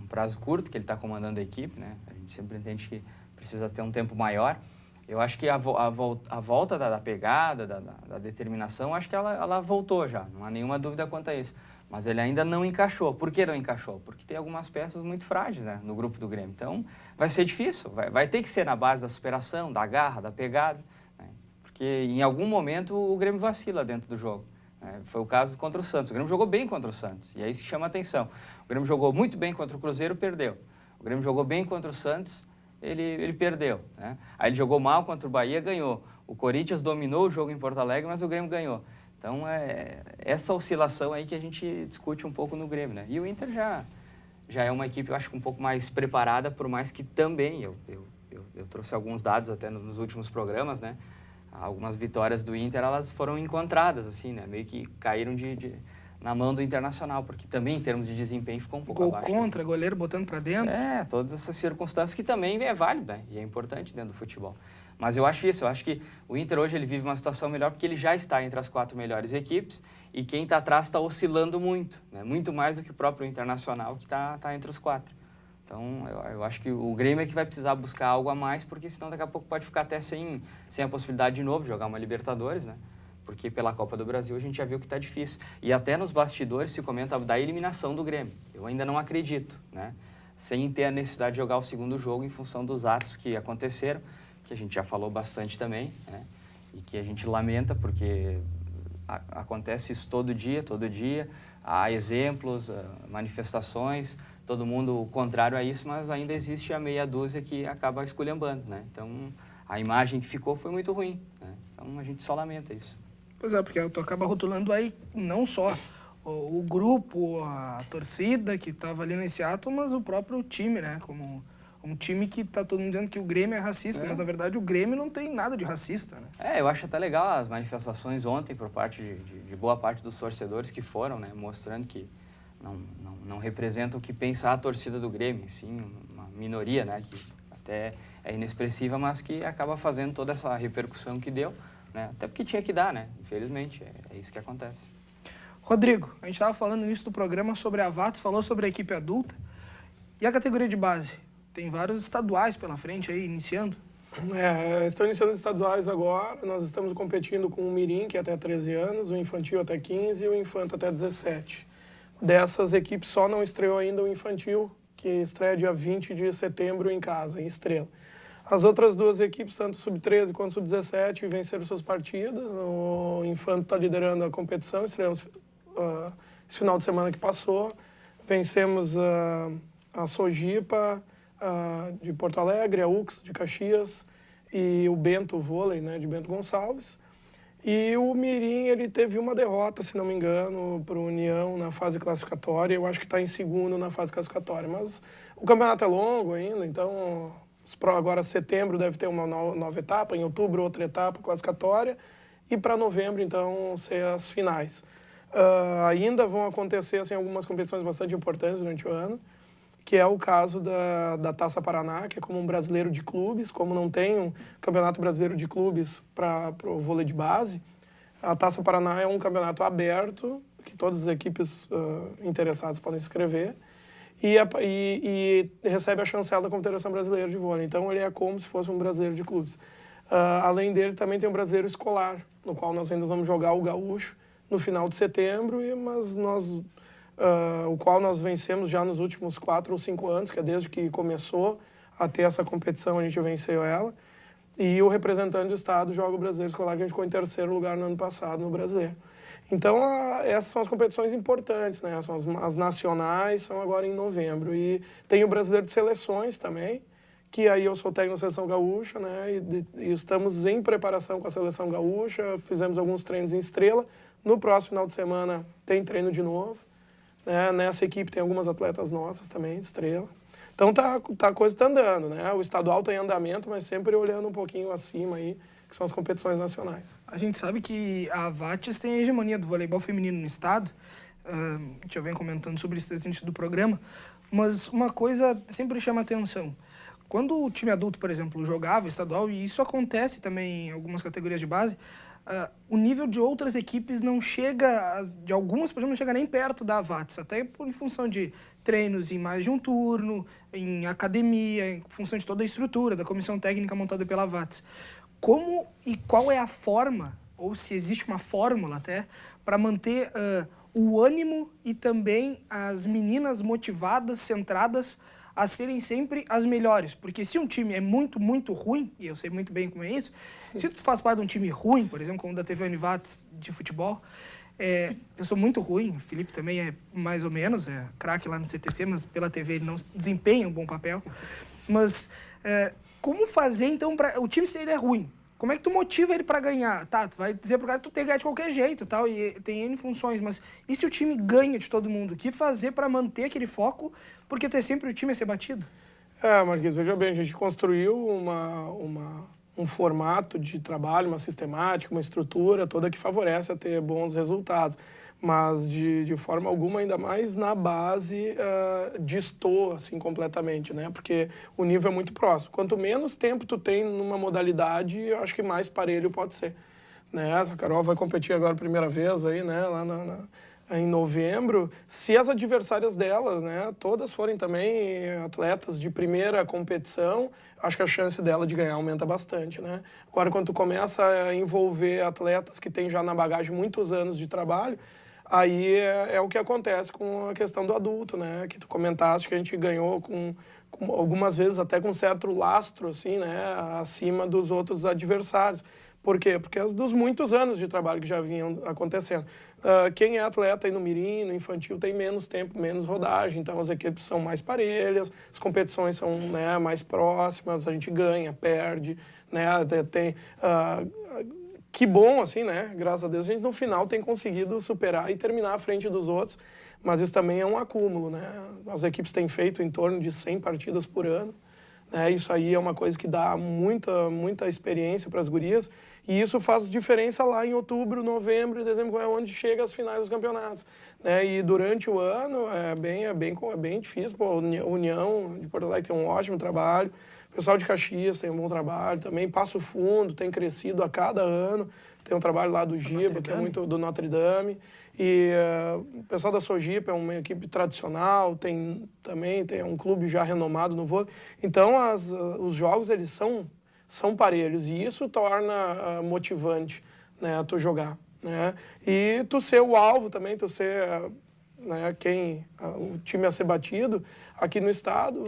prazo curto que ele está comandando a equipe, né? A gente sempre entende que precisa ter um tempo maior. Eu acho que a volta da pegada, da determinação, acho que ela voltou já, não há nenhuma dúvida quanto a isso. Mas ele ainda não encaixou. Por que não encaixou? Porque tem algumas peças muito frágeis, né, no grupo do Grêmio. Então, vai ser difícil. Vai ter que ser na base da superação, da garra, da pegada. Né? Porque em algum momento o Grêmio vacila dentro do jogo. Né? Foi o caso contra o Santos. O Grêmio jogou bem contra o Santos. E é isso que chama a atenção. O Grêmio jogou muito bem contra o Cruzeiro, perdeu. O Grêmio jogou bem contra o Santos, ele perdeu. Né? Aí ele jogou mal contra o Bahia, ganhou. O Corinthians dominou o jogo em Porto Alegre, mas o Grêmio ganhou. Então, é essa oscilação aí que a gente discute um pouco no Grêmio, né? E o Inter já é uma equipe, eu acho, um pouco mais preparada, por mais que também, eu trouxe alguns dados até nos últimos programas, né? Algumas vitórias do Inter, elas foram encontradas, assim, né? Meio que caíram na mão do Internacional, porque também, em termos de desempenho, ficou um pouco Gol abaixo. contra, goleiro botando para dentro. Todas essas circunstâncias que também é válido, né? E é importante dentro do futebol. Mas eu acho isso, eu acho que o Inter hoje ele vive uma situação melhor porque ele já está entre as 4 melhores equipes e quem está atrás está oscilando muito, né? Muito mais do que o próprio Internacional que está entre os 4. Então eu acho que o Grêmio é que vai precisar buscar algo a mais, porque senão daqui a pouco pode ficar até sem a possibilidade de novo de jogar uma Libertadores, né? Porque pela Copa do Brasil a gente já viu que está difícil. E até nos bastidores se comenta da eliminação do Grêmio. Eu ainda não acredito, né? Sem ter a necessidade de jogar o segundo jogo em função dos atos que aconteceram, que a gente já falou bastante também, né? E que a gente lamenta porque acontece isso todo dia, há exemplos, manifestações, todo mundo contrário a isso, mas ainda existe a meia dúzia que acaba esculhambando, né? Então, a imagem que ficou foi muito ruim, né? Então, a gente só lamenta isso. Pois é, porque tu acaba rotulando aí não só o grupo, a torcida que estava ali nesse ato, mas o próprio time, né? Como um time que tá todo mundo dizendo que o Grêmio é racista, mas na verdade o Grêmio não tem nada de racista, né? Eu acho até legal as manifestações ontem por parte de boa parte dos torcedores que foram, né? Mostrando que não representam o que pensa a torcida do Grêmio, sim, uma minoria, né? Que até é inexpressiva, mas que acaba fazendo toda essa repercussão que deu, né? Até porque tinha que dar, né? Infelizmente, é isso que acontece. Rodrigo, a gente estava falando no início do programa sobre a VATS, falou sobre a equipe adulta e a categoria de base. Tem vários estaduais pela frente aí, iniciando. Estão iniciando os estaduais agora. Nós estamos competindo com o Mirim, que é até 13 anos, o Infantil até 15 e o Infanto até 17. Dessas equipes só não estreou ainda o Infantil, que estreia dia 20 de setembro em casa, em Estrela. As outras duas equipes, tanto o Sub-13 quanto o Sub-17, venceram suas partidas. O Infanto está liderando a competição, estreamos esse final de semana que passou. Vencemos a Sojipa, de Porto Alegre, a UX de Caxias e o Bento Vôlei, né, de Bento Gonçalves. E o Mirim, ele teve uma derrota, se não me engano, para o União na fase classificatória. Eu acho que está em segundo na fase classificatória, mas o campeonato é longo ainda, então agora setembro deve ter uma nova etapa, em outubro outra etapa classificatória e para novembro, então, ser as finais. Ainda vão acontecer assim, algumas competições bastante importantes durante o ano, que é o caso da Taça Paraná, que é como um brasileiro de clubes, como não tem um campeonato brasileiro de clubes para o vôlei de base, a Taça Paraná é um campeonato aberto, que todas as equipes interessadas podem se inscrever, e recebe a chancela da Confederação Brasileira de Vôlei. Então, ele é como se fosse um brasileiro de clubes. Além dele, também tem um brasileiro escolar, no qual nós ainda vamos jogar o Gaúcho no final de setembro, o qual nós vencemos já nos últimos 4 ou 5 anos, que é desde que começou a ter essa competição, a gente venceu ela. E o representante do estado joga o Brasileiro Escolar, que a gente ficou em 3º lugar no ano passado no Brasileiro. Então, essas são as competições importantes, né? São as nacionais, são agora em novembro. E tem o Brasileiro de Seleções também, que aí eu sou técnico da Seleção Gaúcha, né? E estamos em preparação com a Seleção Gaúcha, fizemos alguns treinos em Estrela. No próximo final de semana tem treino de novo. Nessa equipe tem algumas atletas nossas também, de Estrela. Então a coisa está andando, né? O estadual está em andamento, mas sempre olhando um pouquinho acima aí, que são as competições nacionais. A gente sabe que a VATS tem a hegemonia do voleibol feminino no estado. A gente já vem comentando sobre isso desde o início do programa. Mas uma coisa sempre chama atenção. quando o time adulto, por exemplo, jogava estadual, e isso acontece também em algumas categorias de base, o nível de outras equipes não chega, de algumas, por exemplo, não chega nem perto da Wats, até em função de treinos em mais de um turno, em academia, em função de toda a estrutura da comissão técnica montada pela Wats. Como e qual é a forma, ou se existe uma fórmula até, para manter o ânimo e também as meninas motivadas, centradas, a serem sempre as melhores? Porque se um time é muito, muito ruim, e eu sei muito bem como é isso, se tu faz parte de um time ruim, por exemplo, como o da TV Univates de futebol, eu sou muito ruim, o Felipe também é mais ou menos, é craque lá no CTC, mas pela TV ele não desempenha um bom papel. Mas como fazer, então, para o time, se ele é ruim? Como é que tu motiva ele para ganhar? Tá, tu vai dizer pro cara que tu tem que ganhar de qualquer jeito, tal, e tem N funções, mas e se o time ganha de todo mundo? O que fazer para manter aquele foco? Porque tu é sempre o time a ser batido. Marquinhos, veja bem, a gente construiu um formato de trabalho, uma sistemática, uma estrutura toda que favorece a ter bons resultados. Mas, de forma alguma, ainda mais na base, destoa assim, completamente, né? Porque o nível é muito próximo. Quanto menos tempo tu tem numa modalidade, eu acho que mais parelho pode ser. Né? A Carol vai competir agora a primeira vez aí, né? Lá em novembro. Se as adversárias delas, né, todas forem também atletas de primeira competição, acho que a chance dela de ganhar aumenta bastante, né? Agora, quando tu começa a envolver atletas que têm já na bagagem muitos anos de trabalho, aí é o que acontece com a questão do adulto, né? Que tu comentaste que a gente ganhou com algumas vezes até com um certo lastro, assim, né? Acima dos outros adversários. Por quê? Porque dos muitos anos de trabalho que já vinham acontecendo. Quem é atleta aí no mirim, no infantil, tem menos tempo, menos rodagem, então as equipes são mais parelhas, as competições são, né, mais próximas, a gente ganha, perde, né? Que bom, assim, né? Graças a Deus, a gente no final tem conseguido superar e terminar à frente dos outros, mas isso também é um acúmulo, né? As equipes têm feito em torno de 100 partidas por ano, né? Isso aí é uma coisa que dá muita experiência para as gurias, e isso faz diferença lá em outubro, novembro e dezembro, é onde chega as finais dos campeonatos, né? E durante o ano é bem difícil. Pô, a União de Porto Alegre tem um ótimo trabalho, o pessoal de Caxias tem um bom trabalho também, Passo Fundo tem crescido a cada ano, tem um trabalho lá do Giba, que é muito do Notre Dame, e o pessoal da Sojipa é uma equipe tradicional, tem um clube já renomado no vôlei. Então os jogos eles são parelhos, e isso torna motivante, né, a tu jogar, né? E tu ser o alvo também, tu ser, né, o time a ser batido aqui no estado,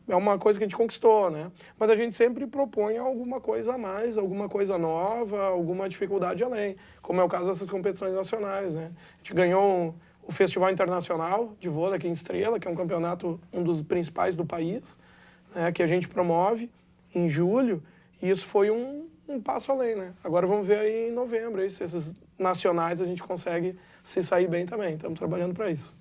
é uma coisa que a gente conquistou, né? Mas a gente sempre propõe alguma coisa a mais, alguma coisa nova, alguma dificuldade além, como é o caso dessas competições nacionais, né? A gente ganhou o Festival Internacional de Vôlei aqui em Estrela, que é um campeonato, um dos principais do país, né, que a gente promove em julho, e isso foi um passo além, né? Agora vamos ver aí em novembro, aí, se esses nacionais a gente consegue se sair bem também. Estamos trabalhando para isso.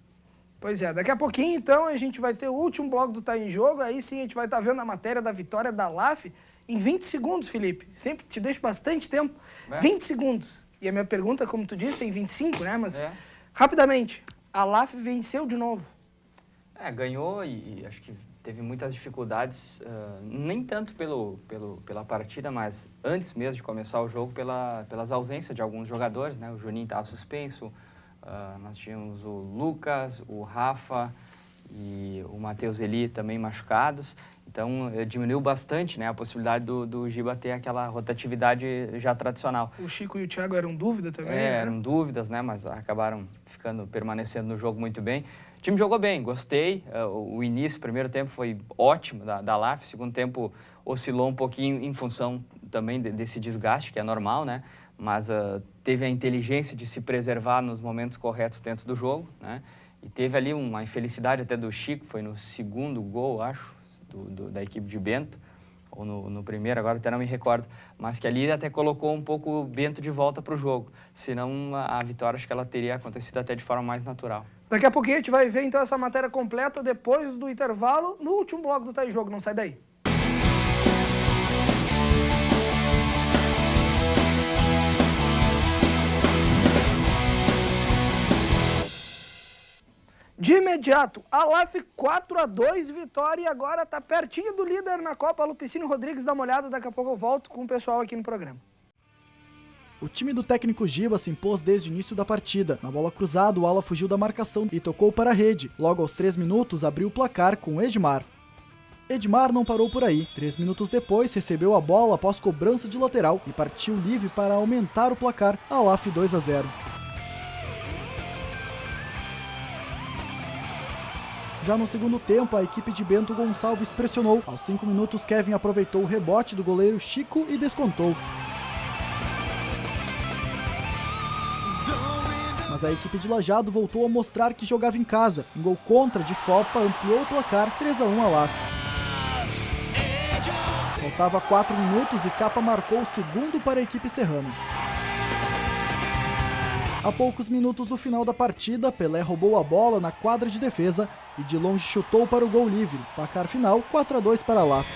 Pois é, daqui a pouquinho, então, a gente vai ter o último bloco do Tá em Jogo, aí sim a gente vai estar vendo a matéria da vitória da LAF em 20 segundos, Felipe. Sempre te deixo bastante tempo. 20 segundos. E a minha pergunta, como tu disse, tem 25, né? Mas, rapidamente, a LAF venceu de novo. Ganhou e acho que teve muitas dificuldades, nem tanto pela partida, mas antes mesmo de começar o jogo, pelas ausências de alguns jogadores, né? O Juninho estava suspenso, nós tínhamos o Lucas, o Rafa e o Matheus Eli também machucados, então diminuiu bastante, né, a possibilidade do Giba ter aquela rotatividade já tradicional. O Chico e o Thiago eram dúvida também? Eram dúvidas, né, mas acabaram permanecendo no jogo muito bem. O time jogou bem, gostei. O início, primeiro tempo foi ótimo da LAF, segundo tempo oscilou um pouquinho em função também desse desgaste, que é normal, né? Mas teve a inteligência de se preservar nos momentos corretos dentro do jogo, né? E teve ali uma infelicidade até do Chico, foi no segundo gol, acho, da equipe de Bento, ou no primeiro, agora até não me recordo, mas que ali até colocou um pouco o Bento de volta para o jogo. Senão a vitória, acho que ela teria acontecido até de forma mais natural. Daqui a pouquinho a gente vai ver então essa matéria completa depois do intervalo, no último bloco do Tá em Jogo. Não sai daí. De imediato, Alaf 4-2, vitória, e agora está pertinho do líder na Copa. Lupicínio Rodrigues, dá uma olhada, daqui a pouco eu volto com o pessoal aqui no programa. O time do técnico Giba se impôs desde o início da partida. Na bola cruzada, o Ala fugiu da marcação e tocou para a rede. Logo aos 3 minutos, abriu o placar com Edmar. Edmar não parou por aí. 3 minutos depois, recebeu a bola após cobrança de lateral e partiu livre para aumentar o placar. Alaf 2-0. Já no segundo tempo, a equipe de Bento Gonçalves pressionou. Aos 5 minutos, Kevin aproveitou o rebote do goleiro Chico e descontou. Mas a equipe de Lajeado voltou a mostrar que jogava em casa. Um gol contra de Fopa ampliou o placar 3-1 Alaf. Faltava 4 minutos e Capa marcou o segundo para a equipe serrana. A poucos minutos do final da partida, Pelé roubou a bola na quadra de defesa e de longe chutou para o gol livre. Placar final 4-2 para Alaf.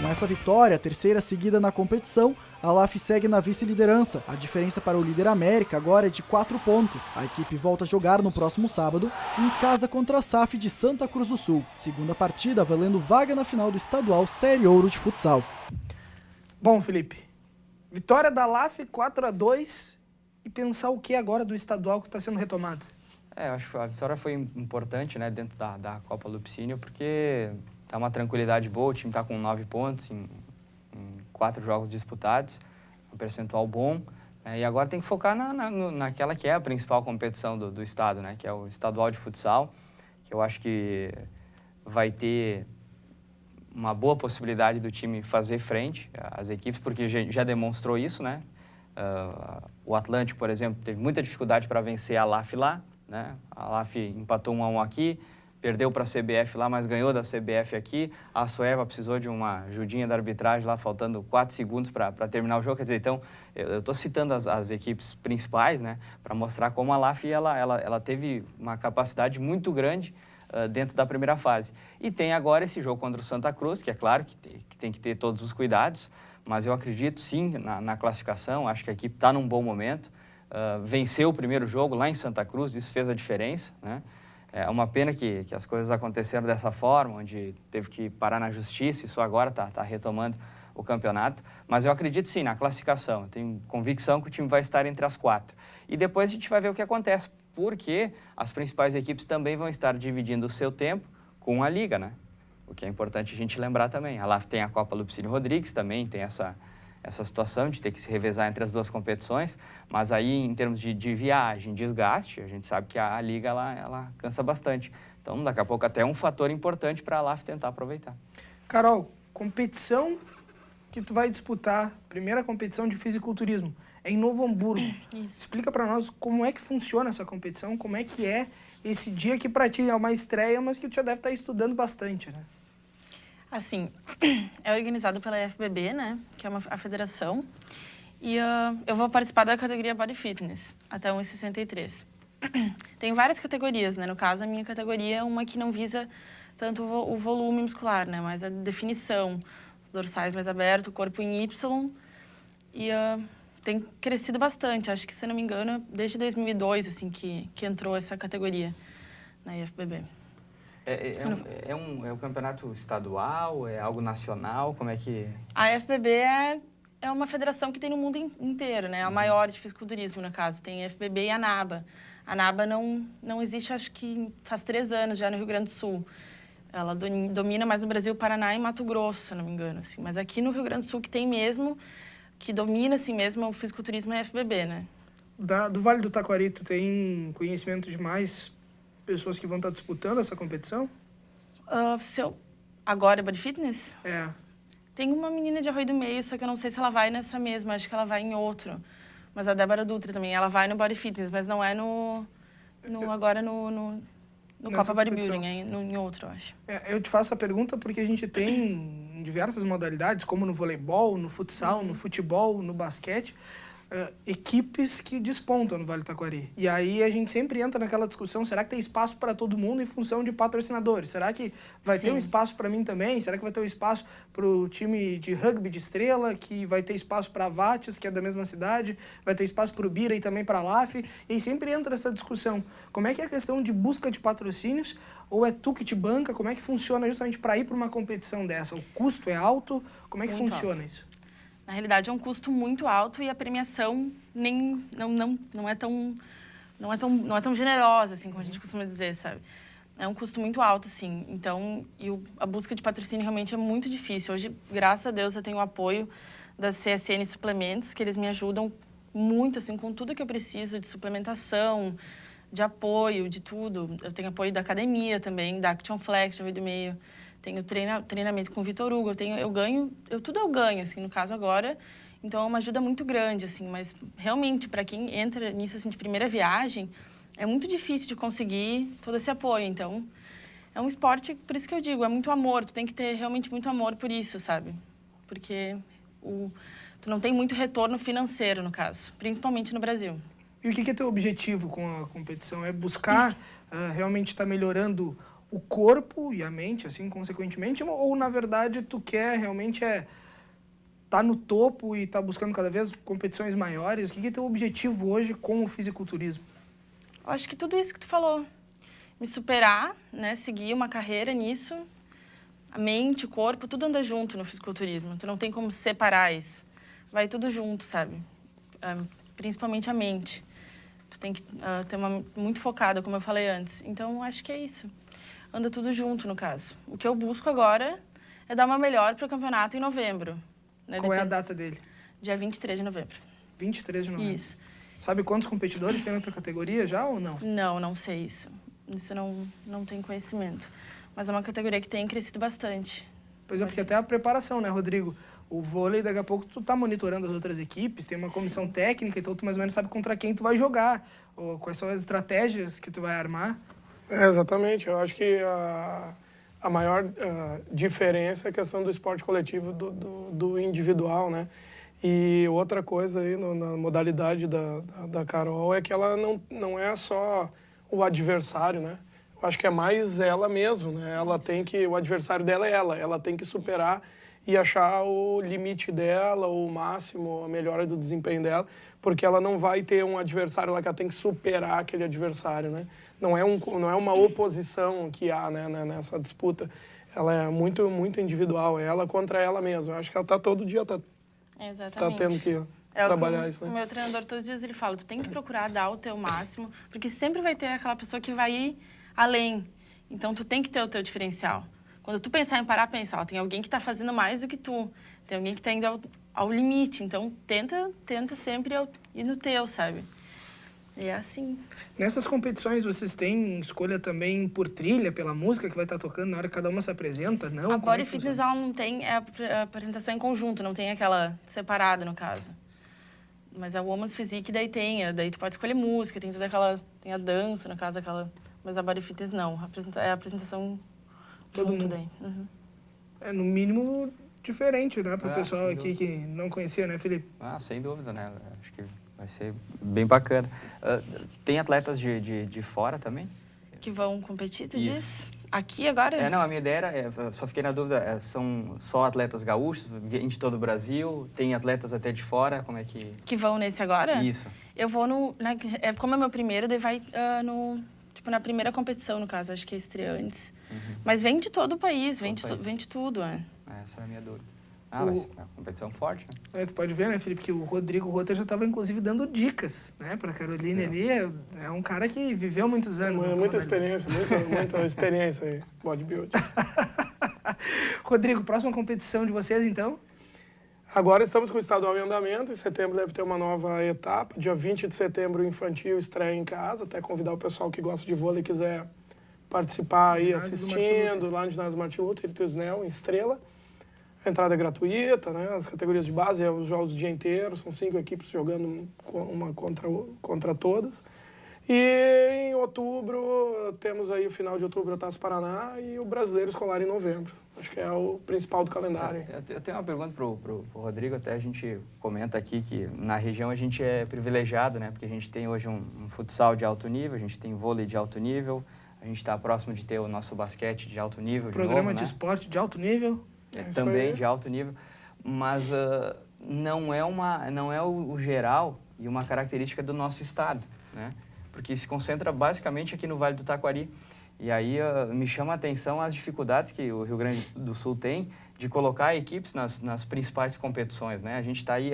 Com essa vitória, a terceira seguida na competição, a Alaf segue na vice-liderança. A diferença para o líder América agora é de 4 pontos. A equipe volta a jogar no próximo sábado, em casa contra a SAF de Santa Cruz do Sul. Segunda partida valendo vaga na final do estadual Série Ouro de futsal. Bom, Felipe, vitória da Alaf 4-2 e pensar o que agora do estadual que está sendo retomado? Eu acho que a vitória foi importante, né, dentro da Copa Lupicínio, porque tá uma tranquilidade boa, o time está com 9 pontos em 4 jogos disputados, um percentual bom, e agora tem que focar naquela que é a principal competição do estado, né, que é o estadual de futsal, que eu acho que vai ter uma boa possibilidade do time fazer frente às equipes, porque já demonstrou isso, né? O Atlântico, por exemplo, teve muita dificuldade para vencer a Alaf lá, né? A Alaf empatou 1-1 aqui, perdeu para a CBF lá, mas ganhou da CBF aqui. A Soeva precisou de uma ajudinha da arbitragem lá, faltando 4 segundos para terminar o jogo. Quer dizer, então, eu estou citando as equipes principais, né, para mostrar como a Alaf ela teve uma capacidade muito grande dentro da primeira fase. E tem agora esse jogo contra o Santa Cruz, que é claro que tem que ter todos os cuidados, mas eu acredito sim na classificação, acho que a equipe está num bom momento. Venceu o primeiro jogo lá em Santa Cruz, isso fez a diferença, né? É uma pena que as coisas aconteceram dessa forma, onde teve que parar na justiça e só agora está retomando o campeonato. Mas eu acredito sim na classificação, eu tenho convicção que o time vai estar entre as 4. E depois a gente vai ver o que acontece, porque as principais equipes também vão estar dividindo o seu tempo com a Liga, né? O que é importante a gente lembrar também. A Alaf tem a Copa Lupicínio Rodrigues, também tem essa situação de ter que se revezar entre as duas competições, mas aí em termos de viagem, desgaste, a gente sabe que a Liga ela cansa bastante. Então, daqui a pouco até é um fator importante para a Alaf tentar aproveitar. Carol, competição que tu vai disputar, primeira competição de fisiculturismo, é em Novo Hamburgo. Isso. Explica para nós como é que funciona essa competição, como é que é esse dia que para ti é uma estreia, mas que tu já deve estar estudando bastante, né? Assim, é organizado pela FBB, né, que é a federação, e eu vou participar da categoria Body Fitness, até 1,63. Tem várias categorias, né, no caso a minha categoria é uma que não visa tanto o volume muscular, né, mas a definição, os dorsais mais abertos, o corpo em Y, e tem crescido bastante, acho que, se não me engano, desde 2002, assim, que entrou essa categoria na IFBB. É um campeonato estadual? É algo nacional? Como é que... A FBB é uma federação que tem no mundo inteiro, né? A maior de fisiculturismo, no caso. Tem a FBB e a ANABA. A ANABA não existe, acho que faz 3 anos já no Rio Grande do Sul. Ela domina mais no Brasil, Paraná e Mato Grosso, se não me engano. Assim. Mas aqui no Rio Grande do Sul que tem mesmo, que domina assim mesmo o fisiculturismo é a FBB, né? Do Vale do Taquari, tu tem conhecimento de mais pessoas que vão estar disputando essa competição? Agora é Body Fitness? É. Tem uma menina de Arroio do Meio, só que eu não sei se ela vai nessa mesma, acho que ela vai em outro. Mas a Débora Dutra também, ela vai no Body Fitness, mas não é agora no Copa Bodybuilding, é em outro, eu acho. Eu te faço a pergunta porque a gente tem diversas modalidades, como no voleibol, no futsal, no futebol, no basquete. equipes que despontam no Vale do Taquari. E aí a gente sempre entra naquela discussão, será que tem espaço para todo mundo em função de patrocinadores? Será que vai ter um espaço para mim também? Será que vai ter um espaço para o time de rugby de Estrela, que vai ter espaço para a Vates, que é da mesma cidade, vai ter espaço para o Bira e também para a LAF? E aí sempre entra essa discussão. Como é que é a questão de busca de patrocínios? Ou é tu que te banca? Como é que funciona justamente para ir para uma competição dessa? O custo é alto? Como é que Muito funciona alto. isso? Na realidade, é um custo muito alto e a premiação não é tão generosa, assim, como a gente costuma dizer, sabe? É um custo muito alto, assim. Então, a busca de patrocínio realmente é muito difícil. Hoje, graças a Deus, eu tenho o apoio da CSN Suplementos, que eles me ajudam muito, assim, com tudo que eu preciso de suplementação, de apoio, de tudo. Eu tenho apoio da academia também, da Action Flex, de 8,5. Tenho treinamento com o Vitor Hugo, tudo eu ganho, assim, no caso agora. Então, é uma ajuda muito grande, assim. Mas, realmente, para quem entra nisso, assim, de primeira viagem, é muito difícil de conseguir todo esse apoio. Então, é um esporte, por isso que eu digo, é muito amor. Tu tem que ter realmente muito amor por isso, sabe? Porque tu não tem muito retorno financeiro, no caso. Principalmente no Brasil. E o que é teu objetivo com a competição? É buscar realmente estar melhorando o corpo e a mente, assim, consequentemente? Ou, na verdade, tu quer realmente tá no topo e tá buscando cada vez competições maiores? O que é teu objetivo hoje com o fisiculturismo? Eu acho que tudo isso que tu falou. Me superar, né? Seguir uma carreira nisso. A mente, o corpo, tudo anda junto no fisiculturismo. Tu não tem como separar isso. Vai tudo junto, sabe? Principalmente a mente. Tu tem que ter muito focada, como eu falei antes. Então, acho que é isso. Anda tudo junto, no caso. O que eu busco agora é dar uma melhor para o campeonato em novembro. Né? Qual é a data dele? Dia 23 de novembro. 23 de novembro. Isso. Sabe quantos competidores tem na tua categoria já ou não? Não sei isso. Isso eu não tenho conhecimento. Mas é uma categoria que tem crescido bastante. Pois é, porque até a preparação, né, Rodrigo? O vôlei, daqui a pouco, tu tá monitorando as outras equipes, tem uma comissão técnica, então tu mais ou menos sabe contra quem tu vai jogar, ou quais são as estratégias que tu vai armar. Exatamente. Eu acho que a maior diferença é a questão do esporte coletivo do individual, né? E outra coisa aí na modalidade da Carol é que ela não é só o adversário, né? Eu acho que é mais ela mesmo, né? O adversário dela é ela tem que superar e achar o limite dela, o máximo, a melhora do desempenho dela, porque ela não vai ter um adversário lá que ela tem que superar aquele adversário, né? Não é uma oposição que há, né, nessa disputa. Ela é muito, muito individual, é ela contra ela mesma. Eu acho que ela todo dia tá tendo que trabalhar isso, né? O meu treinador todos os dias ele fala, tu tem que procurar dar o teu máximo, porque sempre vai ter aquela pessoa que vai ir além. Então, tu tem que ter o teu diferencial. Quando tu pensar em parar, pensa, tem alguém que está fazendo mais do que tu, tem alguém que está indo ao limite. Então, tenta sempre ir no teu, sabe? E é assim. Nessas competições, vocês têm escolha também por trilha, pela música que vai estar tocando na hora que cada uma se apresenta? Não? A Body Fitness, ela não tem a apresentação em conjunto, não tem aquela separada, no caso. Mas a Woman's Physique daí daí tu pode escolher música, tem toda aquela, tem a dança, no caso, mas a Body Fitness não, é a apresentação todo junto mundo. daí. Uhum. É, no mínimo, diferente, né, para o pessoal sem aqui dúvida. que não conhecia, né, Felipe? Sem dúvida, né? Acho que vai ser bem bacana. Tem atletas de fora também? Que vão competir, tu Isso. diz? Aqui agora? Não, a minha ideia era, só fiquei na dúvida, são só atletas gaúchos, vêm de todo o Brasil, tem atletas até de fora, como é que... Que vão nesse agora? Isso. Eu vou como é meu primeiro, daí vai na primeira competição, no caso, acho que é estreantes. Uhum. Mas vem de todo o país, vem país. de tudo, Essa era a minha dúvida. Vai ser uma competição forte, né? Tu pode ver, né, Felipe, que o Rodrigo Rota já estava, inclusive, dando dicas, né, para a Caroline ali. É um cara que viveu muitos anos. Muita experiência, muita experiência aí, bodybuilding. Rodrigo, próxima competição de vocês, então? Agora estamos com o estadual em andamento, em setembro deve ter uma nova etapa. Dia 20 de setembro, o infantil estreia em casa, até convidar o pessoal que gosta de vôlei e quiser participar aí assistindo, lá no ginásio Martin Luther, em Estrela. A entrada é gratuita, né? As categorias de base, os jogos o dia inteiro, são 5 equipes jogando uma contra todas. E em outubro, temos aí o final de outubro a Taça Paraná e o Brasileiro Escolar em novembro. Acho que é o principal do calendário. Eu tenho uma pergunta pro Rodrigo, até a gente comenta aqui que na região a gente é privilegiado, né? Porque a gente tem hoje um futsal de alto nível, a gente tem vôlei de alto nível, a gente está próximo de ter o nosso basquete de alto nível Programa de novo, né? esporte de alto nível. Também de alto nível, mas não é o geral e uma característica do nosso estado, né? Porque se concentra basicamente aqui no Vale do Taquari. E aí me chama a atenção as dificuldades que o Rio Grande do Sul tem de colocar equipes nas principais competições, né? A gente está aí,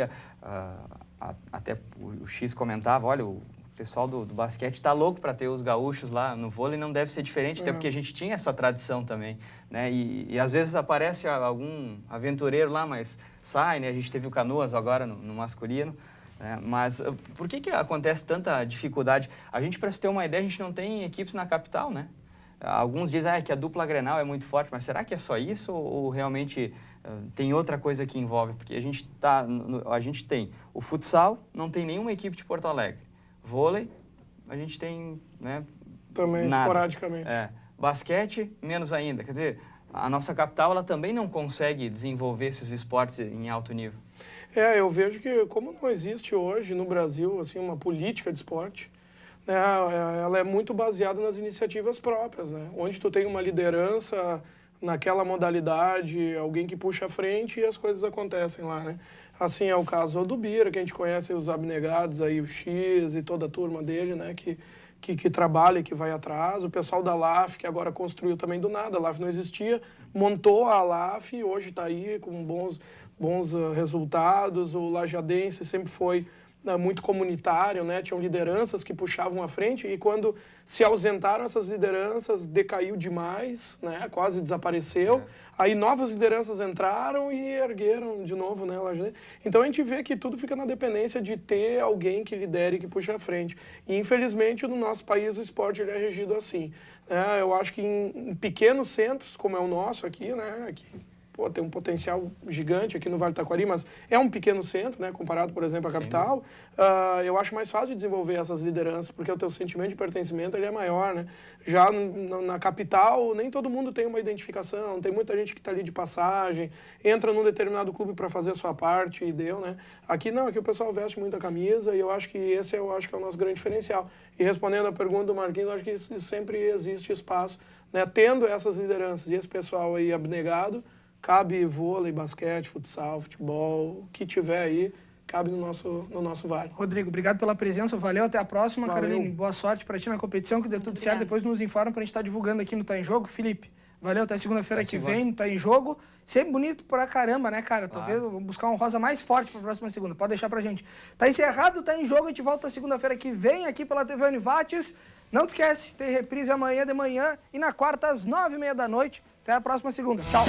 até o X comentava, olha, o pessoal do basquete está louco para ter os gaúchos lá no vôlei, não deve ser diferente, até porque a gente tinha essa tradição também, né? E às vezes aparece algum aventureiro lá, mas sai, né? A gente teve o Canoas agora no masculino. Mas por que acontece tanta dificuldade? A gente, para se ter uma ideia, a gente não tem equipes na capital, né? Alguns dizem que a dupla Grenal é muito forte, mas será que é só isso ou realmente tem outra coisa que envolve? Porque a gente tem o futsal, não tem nenhuma equipe de Porto Alegre. Vôlei, a gente tem, né, também nada. Esporadicamente. Basquete, menos ainda. Quer dizer, a nossa capital ela também não consegue desenvolver esses esportes em alto nível. Eu vejo que como não existe hoje no Brasil assim uma política de esporte, né, ela é muito baseada nas iniciativas próprias, né? Onde tu tem uma liderança naquela modalidade, alguém que puxa a frente e as coisas acontecem lá, né? Assim é o caso do Bira, que a gente conhece os abnegados, aí, o X e toda a turma dele, né? Que trabalha e que vai atrás. O pessoal da LAF, que agora construiu também do nada, a LAF não existia, montou a LAF e hoje está aí com bons resultados. O Lajadense sempre foi muito comunitário, né? Tinham lideranças que puxavam à frente e quando se ausentaram essas lideranças, decaiu demais, né? Quase desapareceu. Aí novas lideranças entraram e ergueram de novo, né? Então a gente vê que tudo fica na dependência de ter alguém que lidere e que puxe à frente. E infelizmente no nosso país o esporte ele é regido assim. Eu acho que em pequenos centros, como é o nosso aqui, né? Tem um potencial gigante aqui no Vale do Taquari, mas é um pequeno centro, né, comparado, por exemplo, à capital. Eu acho mais fácil de desenvolver essas lideranças, porque o teu sentimento de pertencimento ele é maior, né? Já na capital, nem todo mundo tem uma identificação, tem muita gente que está ali de passagem, entra num determinado clube para fazer a sua parte e deu, né? Aqui não, aqui o pessoal veste muita camisa e eu acho que esse é o nosso grande diferencial. E respondendo à pergunta do Marquinhos, eu acho que sempre existe espaço, né? Tendo essas lideranças e esse pessoal aí abnegado, cabe vôlei, basquete, futsal, futebol, o que tiver aí, cabe no nosso vale. Rodrigo, obrigado pela presença, valeu, até a próxima. Valeu. Caroline, boa sorte para ti na competição, que dê tudo certo. Depois nos informa para a gente estar divulgando aqui no Tá em Jogo. Felipe, valeu, até segunda-feira que vem no Tá em Jogo. Sempre bonito pra caramba, né, cara? Talvez vamos buscar um rosa mais forte pra próxima segunda, pode deixar pra gente. Tá encerrado, Tá em Jogo, a gente volta segunda-feira que vem aqui pela TV Univates. Não te esquece, tem reprise amanhã de manhã e na quarta às 9h30 da noite. Até a próxima segunda. Tchau!